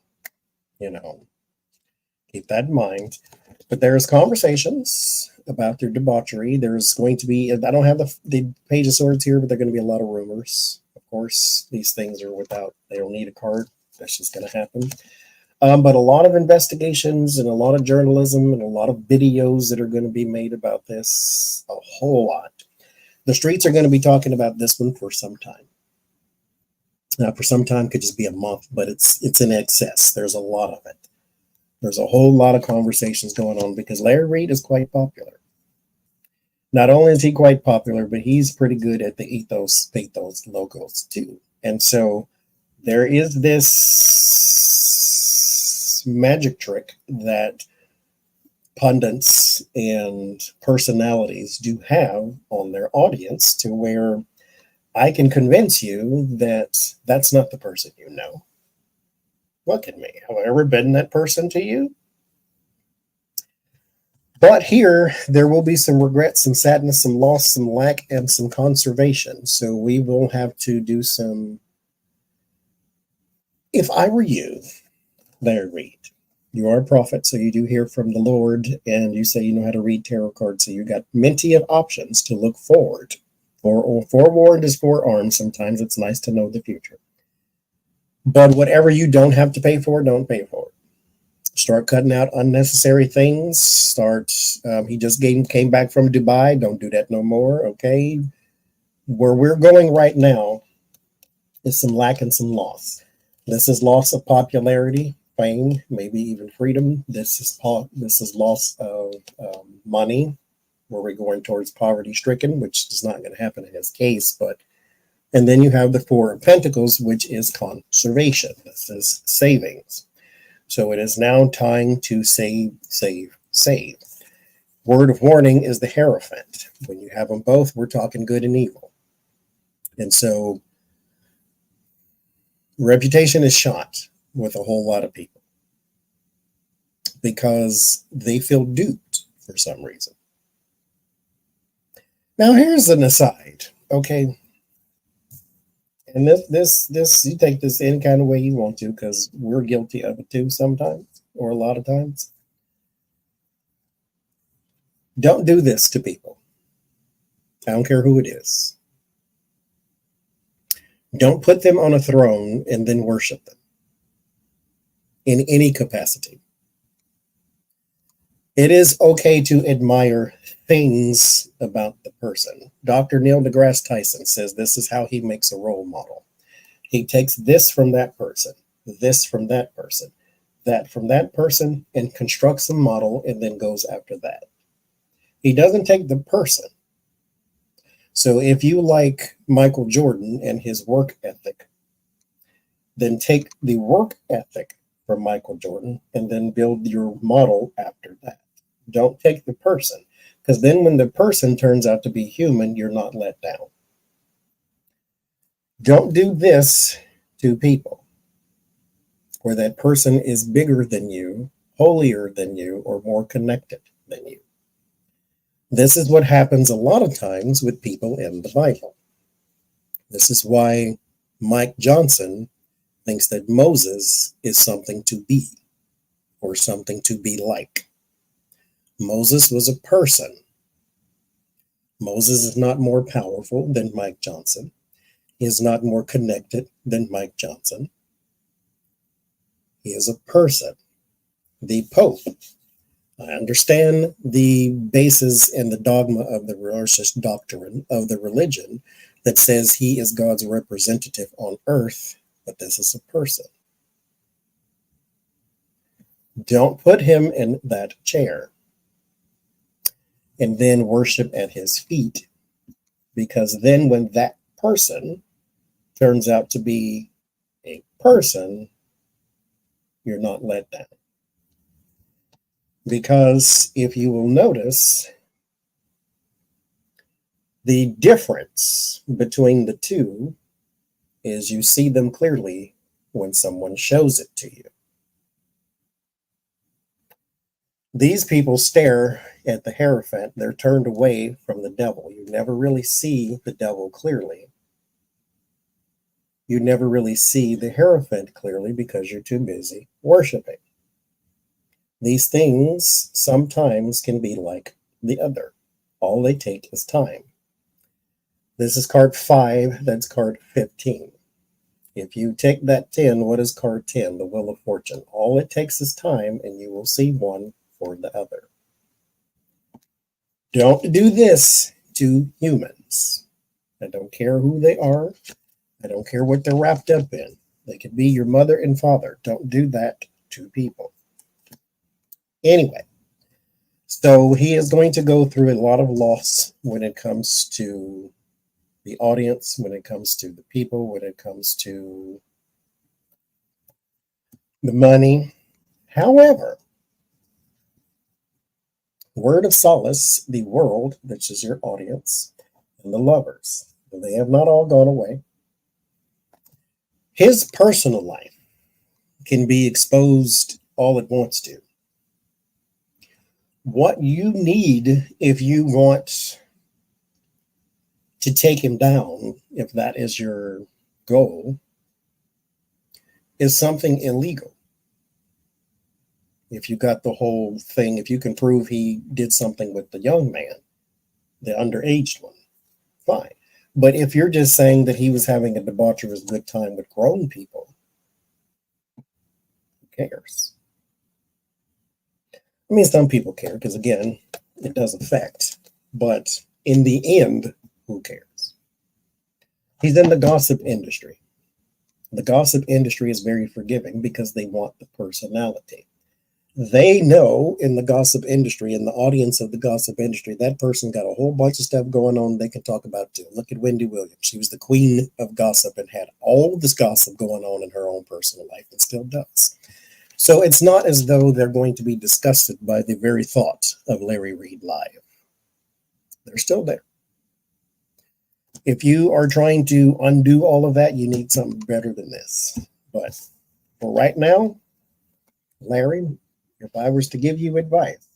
Keep that in mind. But there's conversations about their debauchery. There's going to be, I don't have the Page of Swords here, but there are going to be a lot of rumors. Of course, these things are they don't need a card. That's just going to happen. But a lot of investigations and a lot of journalism and a lot of videos that are going to be made about this. A whole lot. The streets are going to be talking about this one for some time. For some time could just be a month, but it's in excess. There's a lot of it. There's a whole lot of conversations going on because Larry Reed is quite popular. Not only is he quite popular, but he's pretty good at the ethos, pathos logos too. And so there is this magic trick that pundits and personalities do have on their audience to where I can convince you that that's not the person you know. Look at me. Have I ever been that person to you? But here, there will be some regret, some sadness, some loss, some lack, and some conservation. So we will have to do some. If I were you, Larry Reed, you are a prophet, so you do hear from the Lord, and you say you know how to read tarot cards, so you got plenty of options to look forward. Forewarned is forearmed. Sometimes it's nice to know the future. But whatever you don't have to pay for, don't pay for it. Start cutting out unnecessary things. He just came back from Dubai. Don't do that no more, okay? Where we're going right now is some lack and some loss. This is loss of popularity, fame, maybe even freedom. This is loss of money, where we're going towards poverty-stricken, which is not going to happen in his case. And then you have the Four of Pentacles, which is conservation. This is savings. So it is now time to save, save, save. Word of warning is the Hierophant. When you have them both, we're talking good and evil. And so reputation is shot with a whole lot of people because they feel duped for some reason. Now here's an aside, okay? And this you take this any kind of way you want to, because we're guilty of it too sometimes, or a lot of times. Don't do this to people. I don't care who it is. Don't put them on a throne and then worship them in any capacity. It is okay to admire things about the person. Dr. Neil deGrasse Tyson says this is how he makes a role model. He takes this from that person, this from that person, that from that person, and constructs a model and then goes after that. He doesn't take the person. So if you like Michael Jordan and his work ethic, then take the work ethic from Michael Jordan and then build your model after that. Don't take the person, because then when the person turns out to be human, you're not let down. Don't do this to people where that person is bigger than you, holier than you, or more connected than you. This is what happens a lot of times with people in the Bible. This is why Mike Johnson thinks that Moses is something to be or something to be like. Moses was a person. Moses is not more powerful than Mike Johnson. He is not more connected than Mike Johnson. He is a person. The Pope. I understand the basis and the dogma of the religious doctrine of the religion that says he is God's representative on earth, but this is a person. Don't put him in that chair and then worship at his feet, because then when that person turns out to be a person, you're not let down. Because if you will notice, the difference between the two is you see them clearly when someone shows it to you. These people stare at the Hierophant. They're turned away from the devil. You never really see the devil clearly. You never really see the Hierophant clearly because you're too busy worshiping. These things sometimes can be like the other. All they take is time. This is card 5, that's card 15. If you take that 10, what is card 10? The Wheel of Fortune. All it takes is time, and you will see one for the other. Don't do this to humans. I don't care who they are. I don't care what they're wrapped up in. They could be your mother and father. Don't do that to people. Anyway, so he is going to go through a lot of loss when it comes to the audience, when it comes to the people, when it comes to the money. However, word of solace, the world, which is your audience, and the lovers, they have not all gone away. His personal life can be exposed all it wants to. What you need if you want to take him down, if that is your goal, is something illegal. If you got the whole thing, if you can prove he did something with the young man, the underaged one, fine. But if you're just saying that he was having a debaucherous good time with grown people, who cares? I mean, some people care because, again, it does affect. But in the end, who cares? He's in the gossip industry. The gossip industry is very forgiving because they want the personality. They know in the gossip industry, in the audience of the gossip industry, that person got a whole bunch of stuff going on they can talk about too. Look at Wendy Williams. She was the queen of gossip and had all this gossip going on in her own personal life and still does. So it's not as though they're going to be disgusted by the very thought of Larry Reid live. They're still there. If you are trying to undo all of that, you need something better than this. But for right now, Larry, if I was to give you advice,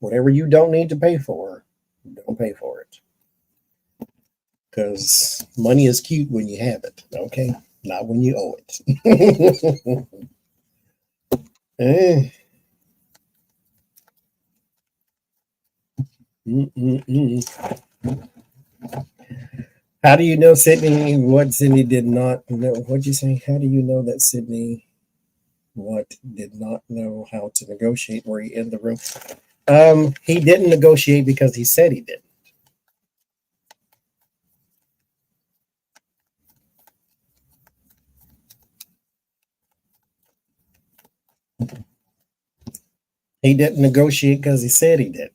whatever you don't need to pay for, don't pay for it. Because money is cute when you have it, okay? Not when you owe it. How do you know, Sydney, what Sydney did not know? What'd you say? How do you know that Sydney did not know how to negotiate? Were he in the room? He didn't negotiate because he said he didn't. He didn't negotiate because he said he didn't.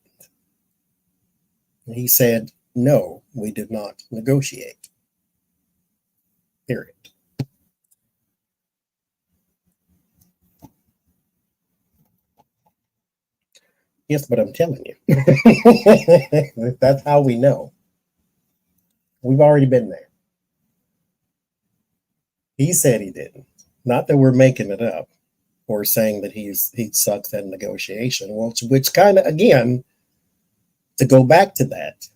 He said, no, we did not negotiate. Period. Yes, but I'm telling you. That's how we know. We've already been there. He said he didn't. Not that we're making it up or saying that he sucks at negotiation. Well, which kind of, again, to go back to that,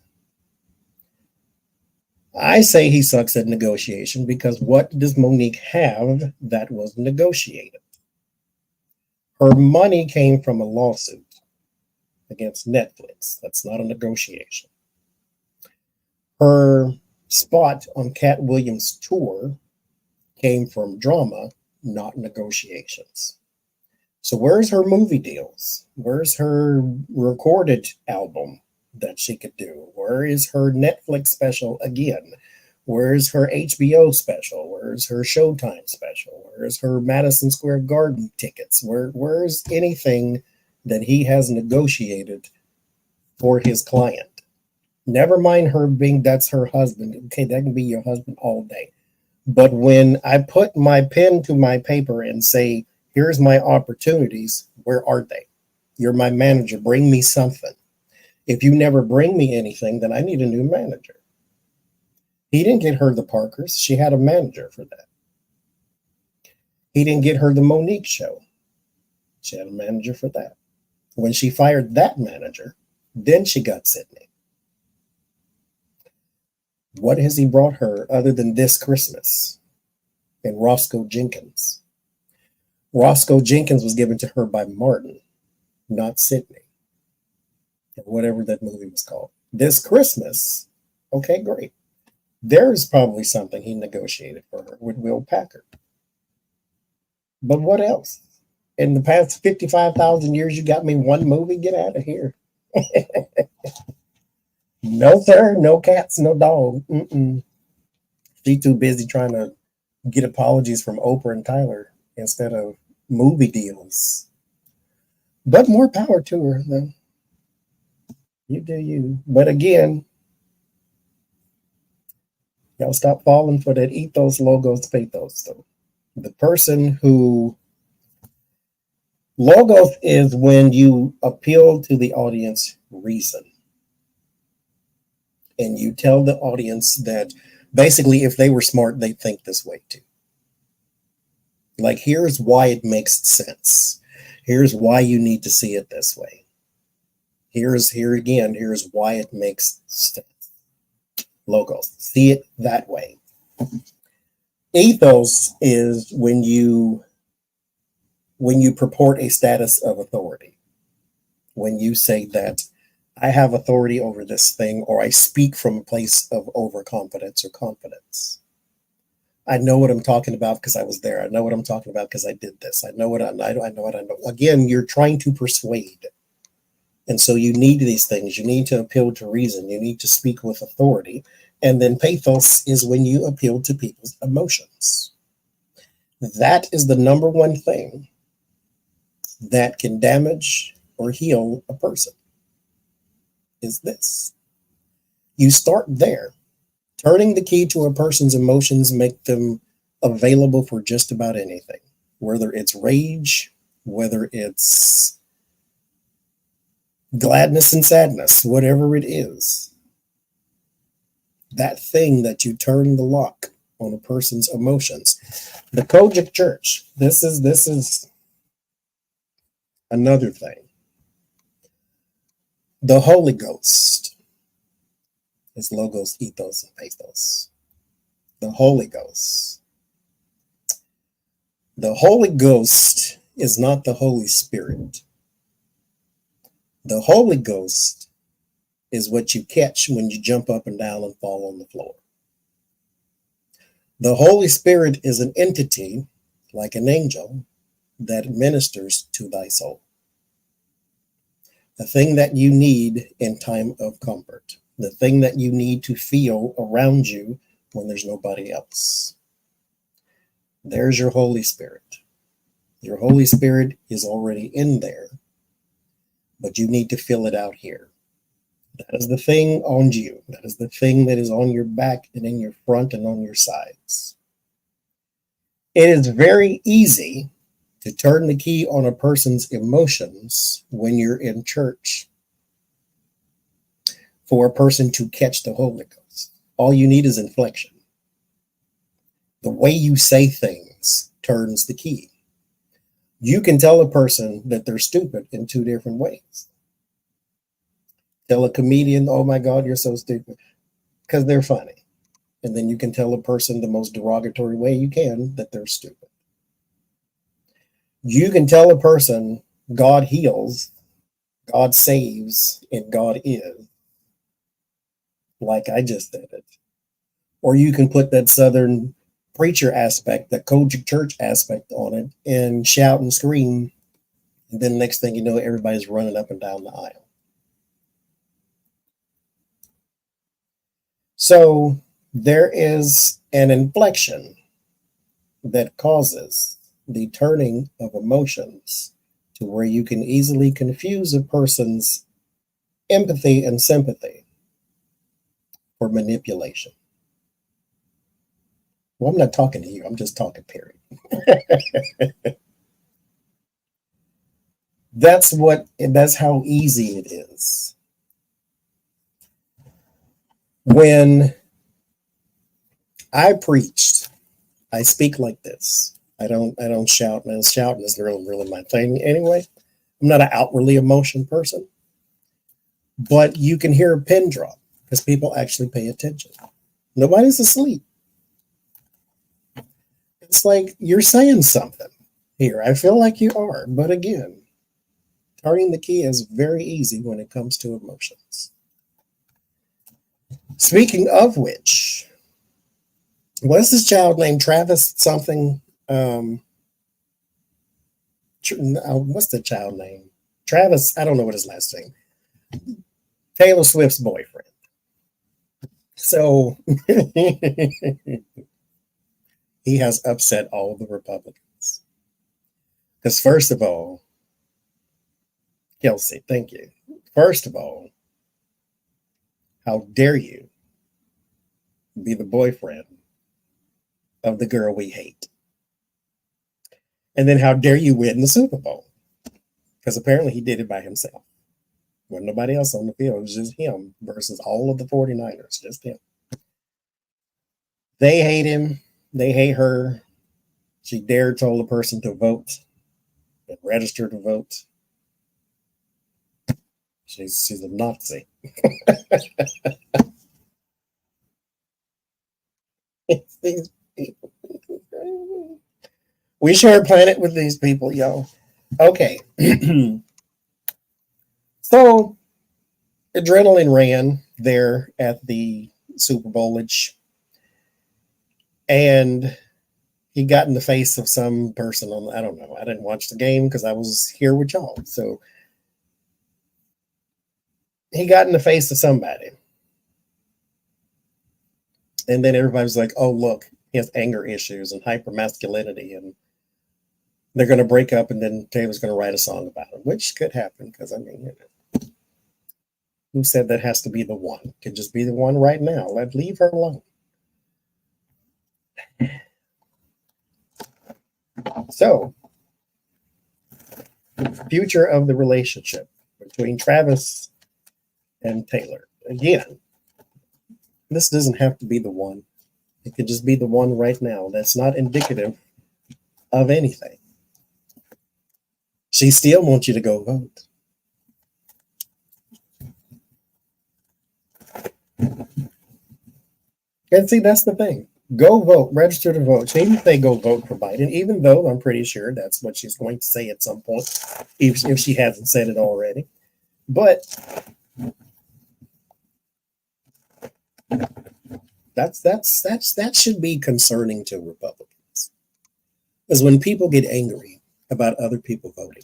I say he sucks at negotiation because what does Monique have that was negotiated? Her money came from a lawsuit against Netflix. That's not a negotiation. Her spot on Cat Williams' tour came from drama, not negotiations. So where's her movie deals? Where's her recorded album that she could do? Where is her Netflix special again? Where's her HBO special? Where's her Showtime special? Where's her Madison Square Garden tickets? Where's anything that he has negotiated for his client? Never mind her being that's her husband. Okay, that can be your husband all day. But when I put my pen to my paper and say, here's my opportunities, where are they? You're my manager. Bring me something. If you never bring me anything, then I need a new manager. He didn't get her the Parkers. She had a manager for that. He didn't get her the Monique show. She had a manager for that. When she fired that manager, then she got Sydney. What has he brought her other than This Christmas and Roscoe Jenkins? Roscoe Jenkins was given to her by Martin. not Sydney, or whatever that movie was called. This Christmas, okay, great. There's probably something he negotiated for her with Will Packard. But what else? In the past 55,000 years, you got me one movie? Get out of here. No, sir. No cats, no dog. Mm-mm. She too busy trying to get apologies from Oprah and Tyler instead of movie deals. But more power to her, though. You do you. But again, y'all stop falling for that ethos, logos, pathos, though. The person who logos is when you appeal to the audience reason. And you tell the audience that basically if they were smart, they'd think this way too. Like, here's why it makes sense. Here's why you need to see it this way. Here's why it makes sense. Logos. See it that way. Ethos is when you purport a status of authority. When you say that I have authority over this thing, or I speak from a place of overconfidence or confidence. I know what I'm talking about because I was there. I know what I'm talking about because I did this. I know what I know. Again, you're trying to persuade. And so you need these things. You need to appeal to reason. You need to speak with authority. And then pathos is when you appeal to people's emotions. That is the number one thing that can damage or heal a person. Is this. You start there. Turning the key to a person's emotions make them available for just about anything, whether it's rage, whether it's gladness and sadness, whatever it is. That thing that you turn the lock on a person's emotions. The Kojic Church, this is another thing. The Holy Ghost is logos, ethos, and pathos. The Holy Ghost. The Holy Ghost is not the Holy Spirit. The Holy Ghost is what you catch when you jump up and down and fall on the floor. The Holy Spirit is an entity, like an angel, that ministers to thy soul. The thing that you need in time of comfort. The thing that you need to feel around you when there's nobody else. There's your Holy Spirit. Your Holy Spirit is already in there, but you need to fill it out here. That is the thing on you. That is the thing that is on your back and in your front and on your sides. It is very easy to turn the key on a person's emotions when you're in church for a person to catch the Holy Ghost. All you need is inflection. The way you say things turns the key. You can tell a person that they're stupid in two different ways. Tell a comedian, oh my God, you're so stupid, because they're funny. And then you can tell a person the most derogatory way you can that they're stupid. You can tell a person God heals, God saves, and God is, like I just did it. Or you can put that Southern preacher aspect, that Kojic Church aspect on it, and shout and scream. And then next thing you know, everybody's running up and down the aisle. So there is an inflection that causes the turning of emotions to where you can easily confuse a person's empathy and sympathy for manipulation. Well, I'm not talking to you. I'm just talking, period. That's how easy it is. When I preached, I speak like this. I don't shout, and shouting is really my thing anyway. I'm not an outwardly emotion person, but you can hear a pin drop because people actually pay attention. Nobody's asleep. It's like you're saying something here. I feel like you are, but again, Turning the key is very easy when it comes to emotions. Speaking of which, what's this child named Travis something? What's the child name? Travis, I don't know what his last name. Taylor Swift's boyfriend. So he has upset all the Republicans. Because first of all, Kelsey, thank you. First of all, how dare you be the boyfriend of the girl we hate? And then how dare you win the Super Bowl? Because apparently he did it by himself. Wasn't nobody else on the field. It was just him versus all of the 49ers. Just him. They hate him. They hate her. She dared told a person to vote and register to vote. She's a Nazi. These people. We share a planet with these people, y'all. Okay. So adrenaline ran there at the Super Bowlage. And he got in the face of some person on, I don't know. I didn't watch the game because I was here with y'all. So he got in the face of somebody. And then everybody's like, oh, look, he has anger issues and hypermasculinity. And they're going to break up. And then Taylor's going to write a song about it, which could happen. Because, I mean, who said that has to be the one? Could just be the one right now. Leave her alone. So, future of the relationship between Travis and Taylor. Again, this doesn't have to be the one. It could just be the one right now. That's not indicative of anything. She still wants you to go vote. And see, that's the thing. Go vote, register to vote. She didn't say go vote for Biden, even though I'm pretty sure that's what she's going to say at some point, if she hasn't said it already. But that should be concerning to Republicans. Is when people get angry about other people voting.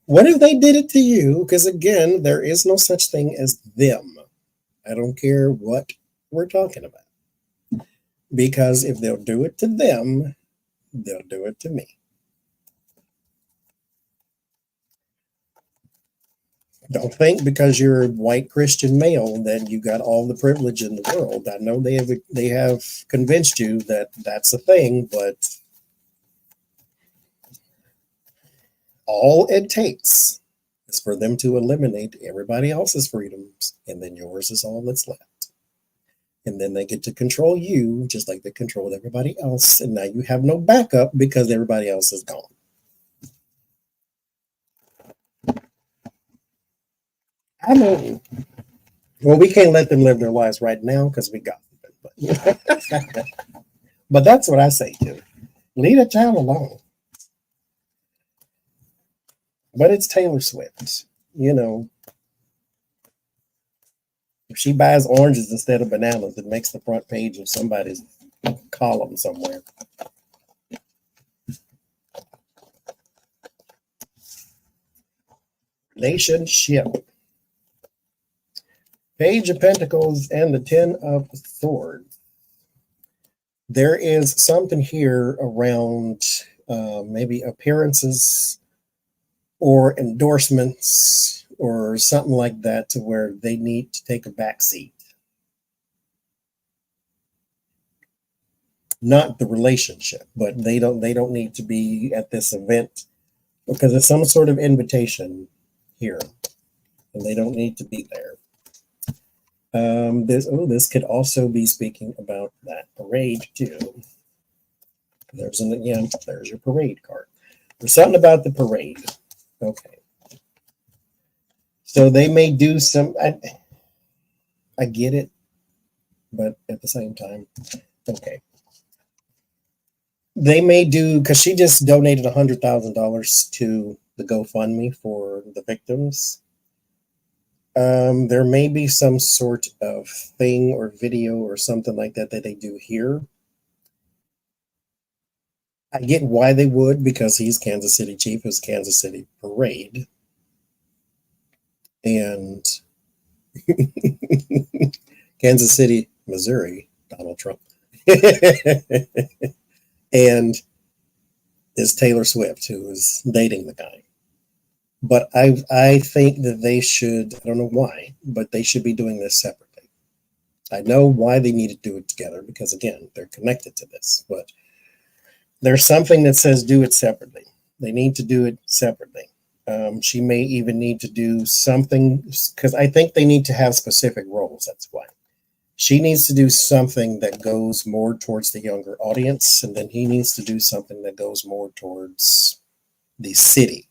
What if they did it to you? Because again, there is no such thing as them. I don't care what we're talking about. Because if they'll do it to them, they'll do it to me. Don't think because you're a white Christian male that you got all the privilege in the world. I know they have convinced you that that's a thing, but all it takes is for them to eliminate everybody else's freedoms, and then yours is all that's left. And then they get to control you just like they controlled everybody else. And now you have no backup because everybody else is gone. I mean, well, we can't let them live their lives right now because we got them. But that's what I say too. Leave a child alone. But it's Taylor Swift. You know, if she buys oranges instead of bananas, it makes the front page of somebody's column somewhere. Relationship. Page of Pentacles and the Ten of Swords. There is something here around maybe appearances or endorsements or something like that to where they need to take a back seat. Not the relationship, but they don't need to be at this event because it's some sort of invitation here, and they don't need to be there. This could also be speaking about that parade too. There's your parade card. There's something about the parade. Okay. So they may do some, I get it, but at the same time, okay. They may do, because she just donated $100,000 to the GoFundMe for the victims. There may be some sort of thing or video or something like that that they do here. I get why they would, because he's Kansas City chief of Kansas City Parade. And Kansas City, Missouri, Donald Trump. And is Taylor Swift, who is dating the guy. But I think that they should, I don't know why, but they should be doing this separately. I know why they need to do it together, because again, they're connected to this, but there's something that says do it separately. They need to do it separately. She may even need to do something, because I think they need to have specific roles. That's why. She needs to do something that goes more towards the younger audience, and then he needs to do something that goes more towards the city,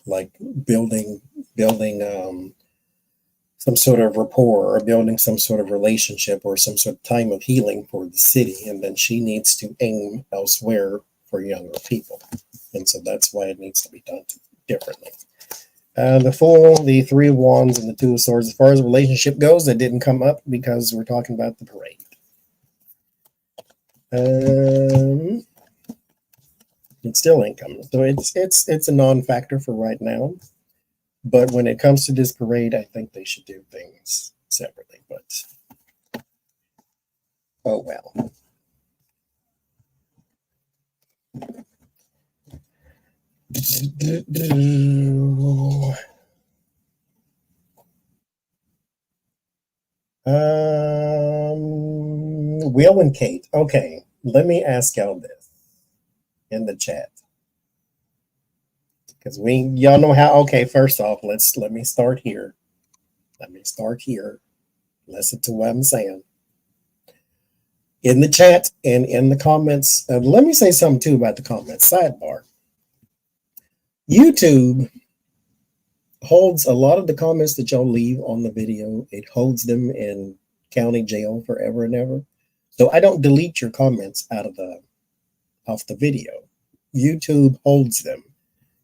like building some sort of rapport or building some sort of relationship or some sort of time of healing for the city. And then she needs to aim elsewhere for younger people. And so that's why it needs to be done differently. The Fool, the Three of Wands, and the Two of Swords. As far as the relationship goes, that didn't come up because we're talking about the parade. It's still income, so it's a non-factor for right now. But when it comes to this parade, I think they should do things separately. But oh well. Will and Kate. Okay, let me ask y'all this in the chat, because y'all know how. Okay, first off, let me start here. Let me start here. Listen to what I'm saying. In the chat and in the comments, let me say something too about the comments. Sidebar. YouTube holds a lot of the comments that y'all leave on the video. It holds them in county jail forever and ever. So I don't delete your comments off the video. YouTube holds them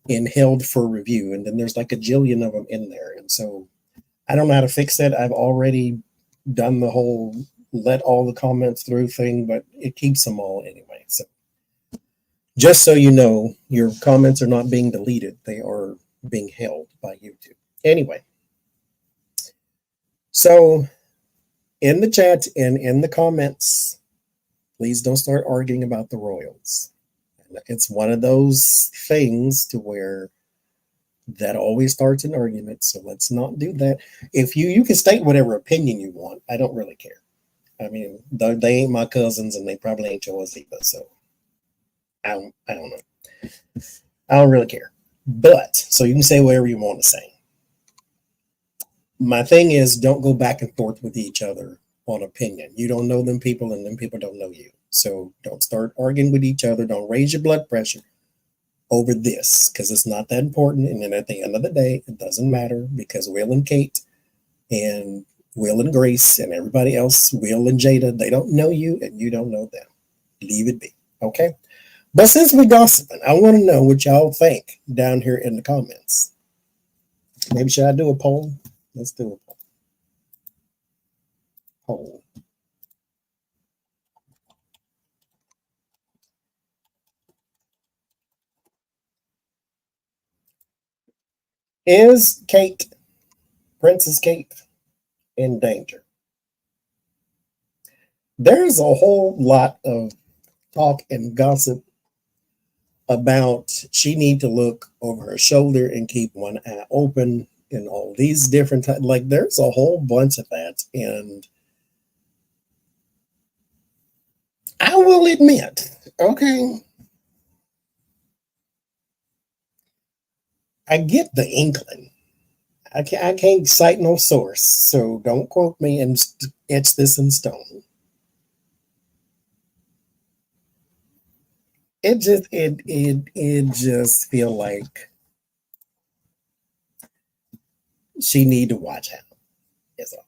and held for review, and then there's like a jillion of them in there. And so I don't know how to fix that. I've already done the whole let all the comments through thing, but it keeps them all anyway. So just so you know, your comments are not being deleted. They are being held by YouTube. Anyway, so in the chat and in the comments, please don't start arguing about the royals. It's one of those things to where that always starts an argument. So let's not do that. If you can state whatever opinion you want, I don't really care. I mean, they ain't my cousins, and they probably ain't yours either. So I don't know. I don't really care. But so you can say whatever you want to say. My thing is, don't go back and forth with each other on opinion. You don't know them people, and them people don't know you. So don't start arguing with each other. Don't raise your blood pressure over this, because it's not that important. And then at the end of the day, it doesn't matter, because Will and Kate and Will and Grace and everybody else, Will and Jada, they don't know you and you don't know them. Leave it be. Okay? But since we're gossiping, I want to know what y'all think down here in the comments. Maybe should I do a poll? Let's do a poll. Is Princess Kate, in danger? There's a whole lot of talk and gossip about she need to look over her shoulder and keep one eye open and all these different like there's a whole bunch of that. And I will admit, okay, I get the inkling. I can't cite no source, so don't quote me and etch this in stone. It just feel like she need to watch out. Is all.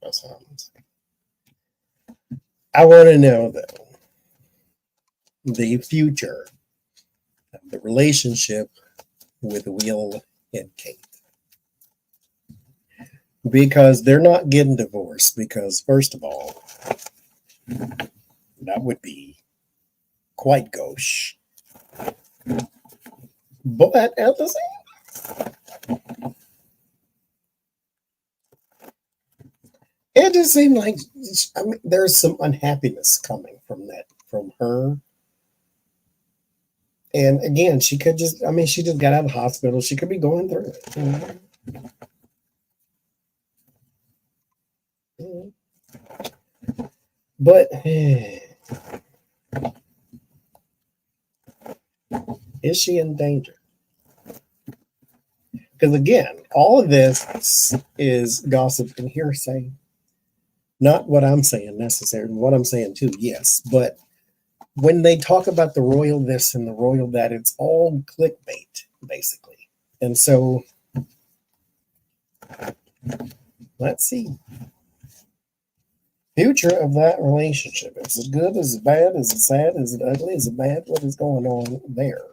That's all I'm saying. I want to know, though, the future of the relationship with Will and Kate. Because they're not getting divorced, because, first of all, that would be quite gauche. But at the same, it just seemed like, I mean, there's some unhappiness coming from that, from her. And again, she could just, I mean, she just got out of the hospital. She could be going through it. But is she in danger? Because again, all of this is gossip and hearsay. Not what I'm saying necessarily, what I'm saying too, yes. But when they talk about the royal this and the royal that, it's all clickbait, basically. And so, let's see. Future of that relationship. Is it good? Is it bad? Is it sad? Is it ugly? Is it bad? What is going on there?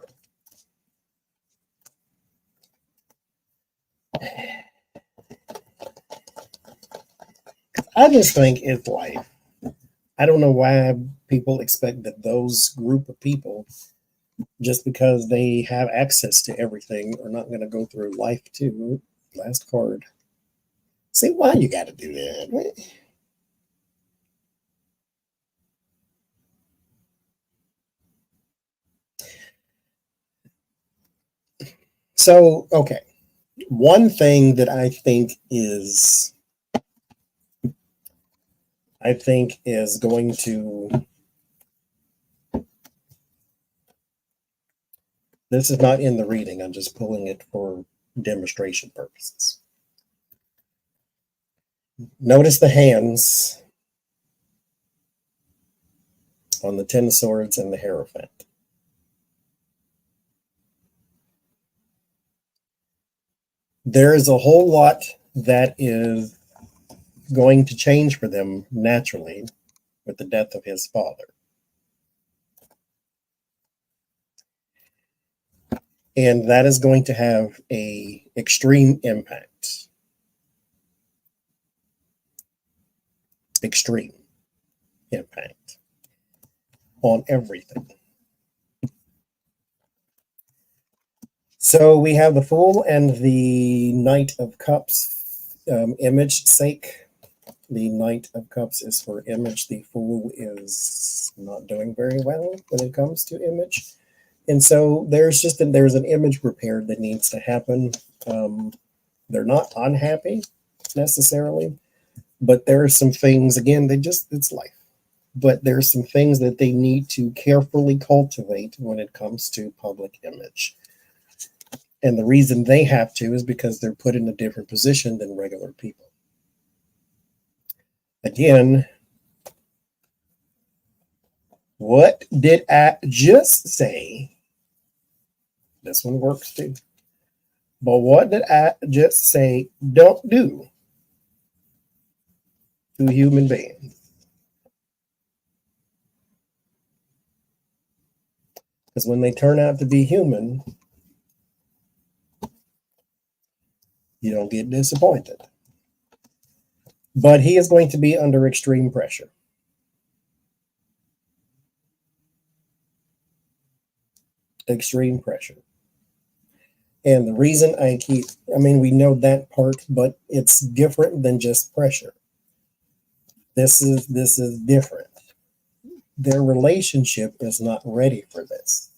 I just think it's life. I don't know why people expect that those group of people, just because they have access to everything, are not going to go through life too. Last card. See why you got to do that. So, okay. One thing that I think is going to, this is not in the reading, I'm just pulling it for demonstration purposes. Notice the hands on the Ten of Swords and the Hierophant. There is a whole lot that is going to change for them naturally with the death of his father. And that is going to have a extreme impact. Extreme impact on everything. So we have the Fool and the Knight of Cups. Image sake, the Knight of Cups is for image. The Fool is not doing very well when it comes to image. And so there's an image repair that needs to happen. They're not unhappy necessarily, but there are some things, again, it's life. But there are some things that they need to carefully cultivate when it comes to public image. And the reason they have to is because they're put in a different position than regular people. Again, what did I just say? This one works too. But what did I just say don't do to human beings? Because when they turn out to be human, you don't get disappointed. But he is going to be under extreme pressure. Extreme pressure. And the reason we know that part, but it's different than just pressure. This is different. Their relationship is not ready for this.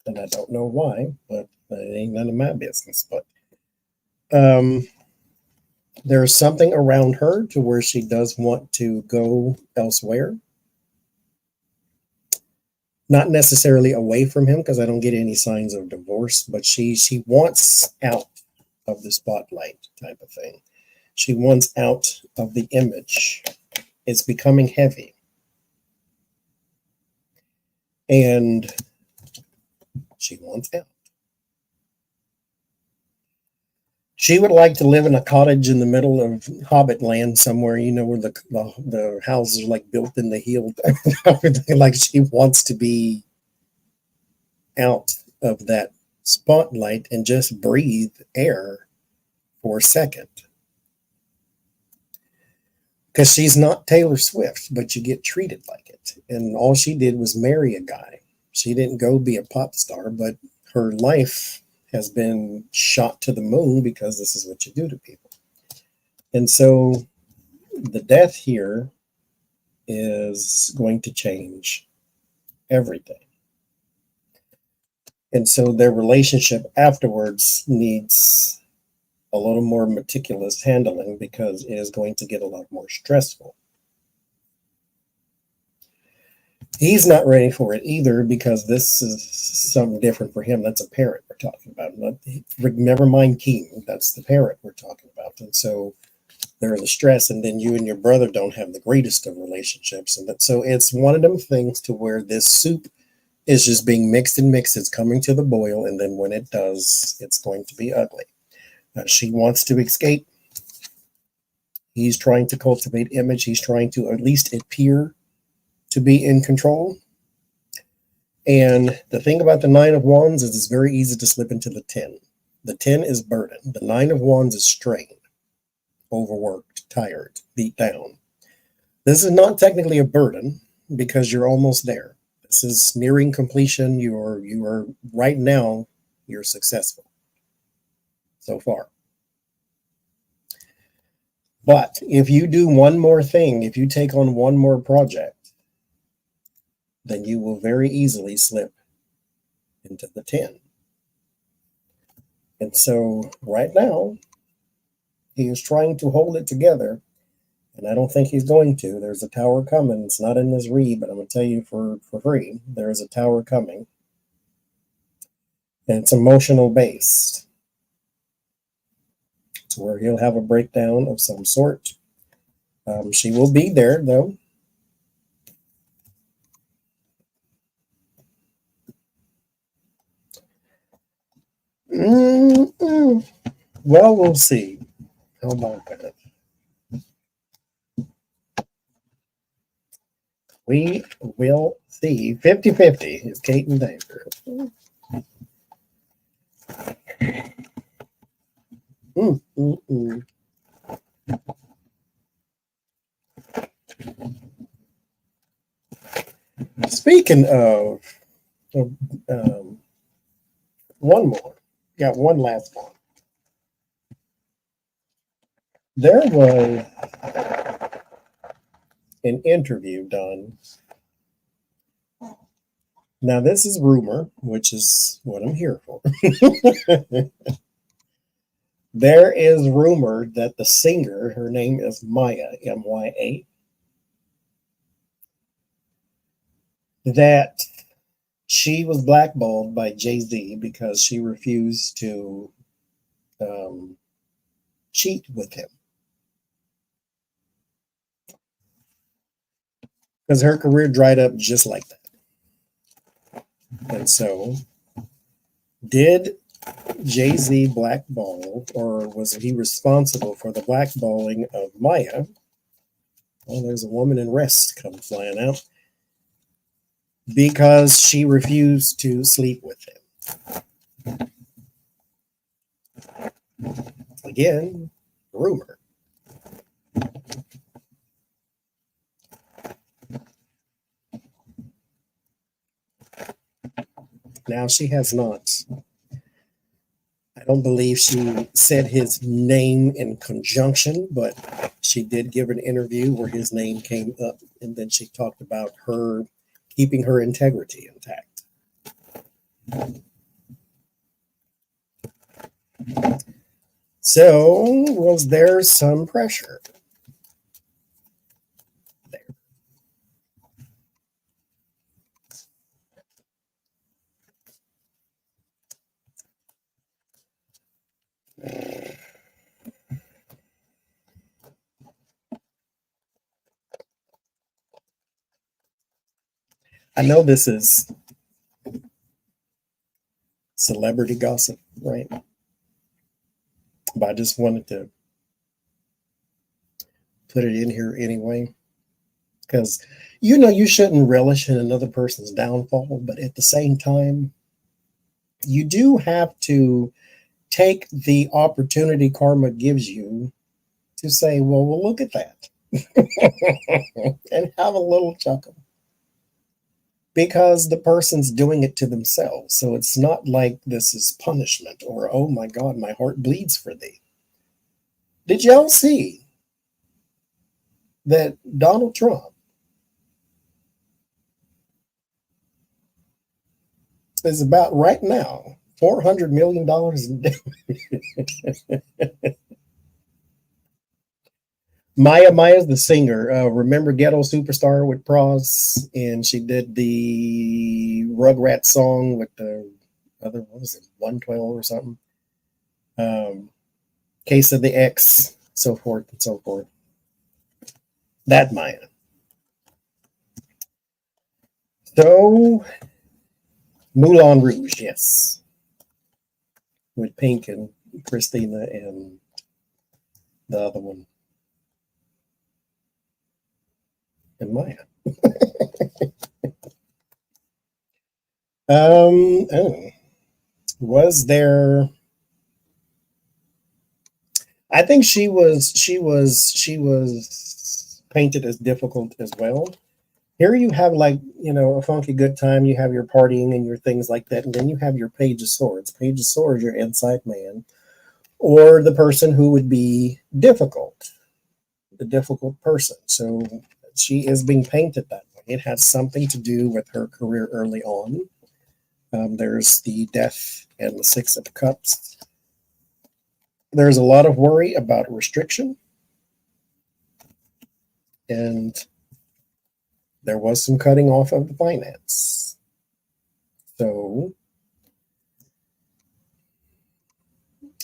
And I don't know why, but it ain't none of my business. But there's something around her to where she does want to go elsewhere. Not necessarily away from him, because I don't get any signs of divorce, but she wants out of the spotlight type of thing. She wants out of the image. It's becoming heavy. And she wants out. She would like to live in a cottage in the middle of Hobbit land somewhere, where the houses are like built in the hill. Like she wants to be out of that spotlight and just breathe air for a second. Because she's not Taylor Swift, but you get treated like it. And all she did was marry a guy. She didn't go be a pop star, but her life has been shot to the moon because this is what you do to people. And so the death here is going to change everything. And so their relationship afterwards needs a little more meticulous handling because it is going to get a lot more stressful. He's not ready for it either because this is something different for him. That's a parent we're talking about. Never mind Keem. That's the parent we're talking about. And so there's the stress, and then you and your brother don't have the greatest of relationships. And so it's one of them things to where this soup is just being mixed and mixed. It's coming to the boil, and then when it does, it's going to be ugly. She wants to escape. He's trying to cultivate image. He's trying to at least appear to be in control. And the thing about the Nine of Wands is it's very easy to slip into the 10. The 10 is burden. The Nine of Wands is strain, overworked, tired, beat down. This is not technically a burden because you're almost there. This is nearing completion. You are right now, you're successful so far. But if you do one more thing, if you take on one more project, then you will very easily slip into the 10. And so right now, he is trying to hold it together, and I don't think he's going to. There's a tower coming. It's not in this read, but I'm going to tell you for free, there is a tower coming. And it's emotional based. It's where he'll have a breakdown of some sort. She will be there, though. Mm-mm. Well, we'll see. Hold on a minute. We will see. 50-50 is Kate and David. Speaking of one more, got one last one. There was an interview done. Now, this is rumor, which is what I'm here for. There is rumor that the singer, her name is Maya, M-Y-A, that she was blackballed by Jay-Z because she refused to cheat with him. Because her career dried up just like that. And so, did Jay-Z blackball, or was he responsible for the blackballing of Maya? Well, there's a woman in rest come flying out. Because she refused to sleep with him. Again, rumor. Now, she has not. I don't believe she said his name in conjunction, but she did give an interview where his name came up, and then she talked about her keeping her integrity intact. So, was there some pressure there? I know this is celebrity gossip, right? But I just wanted to put it in here anyway, because you shouldn't relish in another person's downfall, but at the same time, you do have to take the opportunity karma gives you to say, well, look at that, and have a little chuckle. Because the person's doing it to themselves. So it's not like this is punishment or, oh my God, my heart bleeds for thee. Did y'all see that Donald Trump is about right now $400 million in debt? Maya's the singer. Remember Ghetto Superstar with Pros? And she did the Rugrats song with the other, what was it, 112 or something? Case of the X, so forth and so forth. That Maya. So, Moulin Rouge, yes. With Pink and Christina and the other one. And Maya. Was there? I think she was painted as difficult as well. Here you have a funky good time. You have your partying and your things like that, and then you have your Page of Swords. Page of Swords, your inside man, or the person who would be difficult, the difficult person. So she is being painted that way. It has something to do with her career early on. There's the Death and the Six of Cups. There's a lot of worry about restriction. And there was some cutting off of the finance. So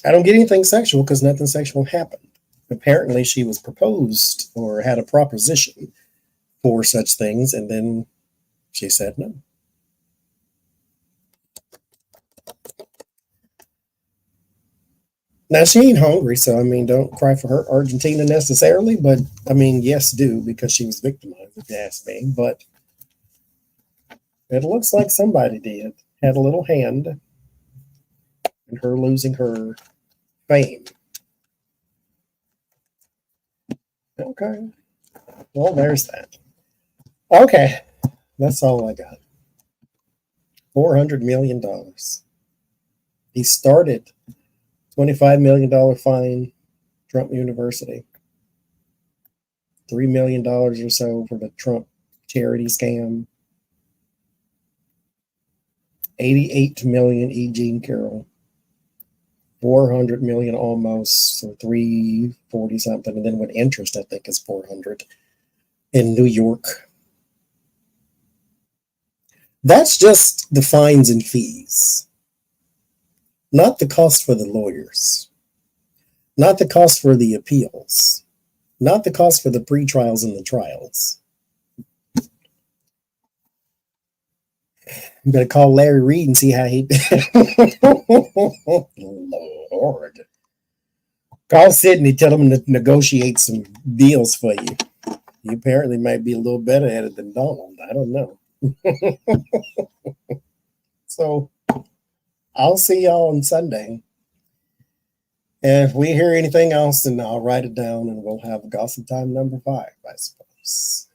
I don't get anything sexual because nothing sexual happened. Apparently she was proposed or had a proposition for such things, and then she said no. Now she ain't hungry, so I mean, don't cry for her Argentina necessarily, but I mean, yes, do, because she was victimized, if you ask me. But it looks like somebody had a little hand in her losing her fame. Okay, well, there's that. Okay, that's all I got. $400 million. He started $25 million fine, Trump University. $3 million or so for the Trump charity scam. 88 million E. Jean Carroll. 400 million almost, so 340 something, and then with interest, I think is 400 in New York. That's just the fines and fees, not the cost for the lawyers, not the cost for the appeals, not the cost for the pre-trials and the trials. I'm going to call Larry Reed and see how he Lord. Call Sydney, tell him to negotiate some deals for you. He apparently might be a little better at it than Donald. I don't know. So I'll see y'all on Sunday. And if we hear anything else, then I'll write it down and we'll have gossip time number 5, I suppose.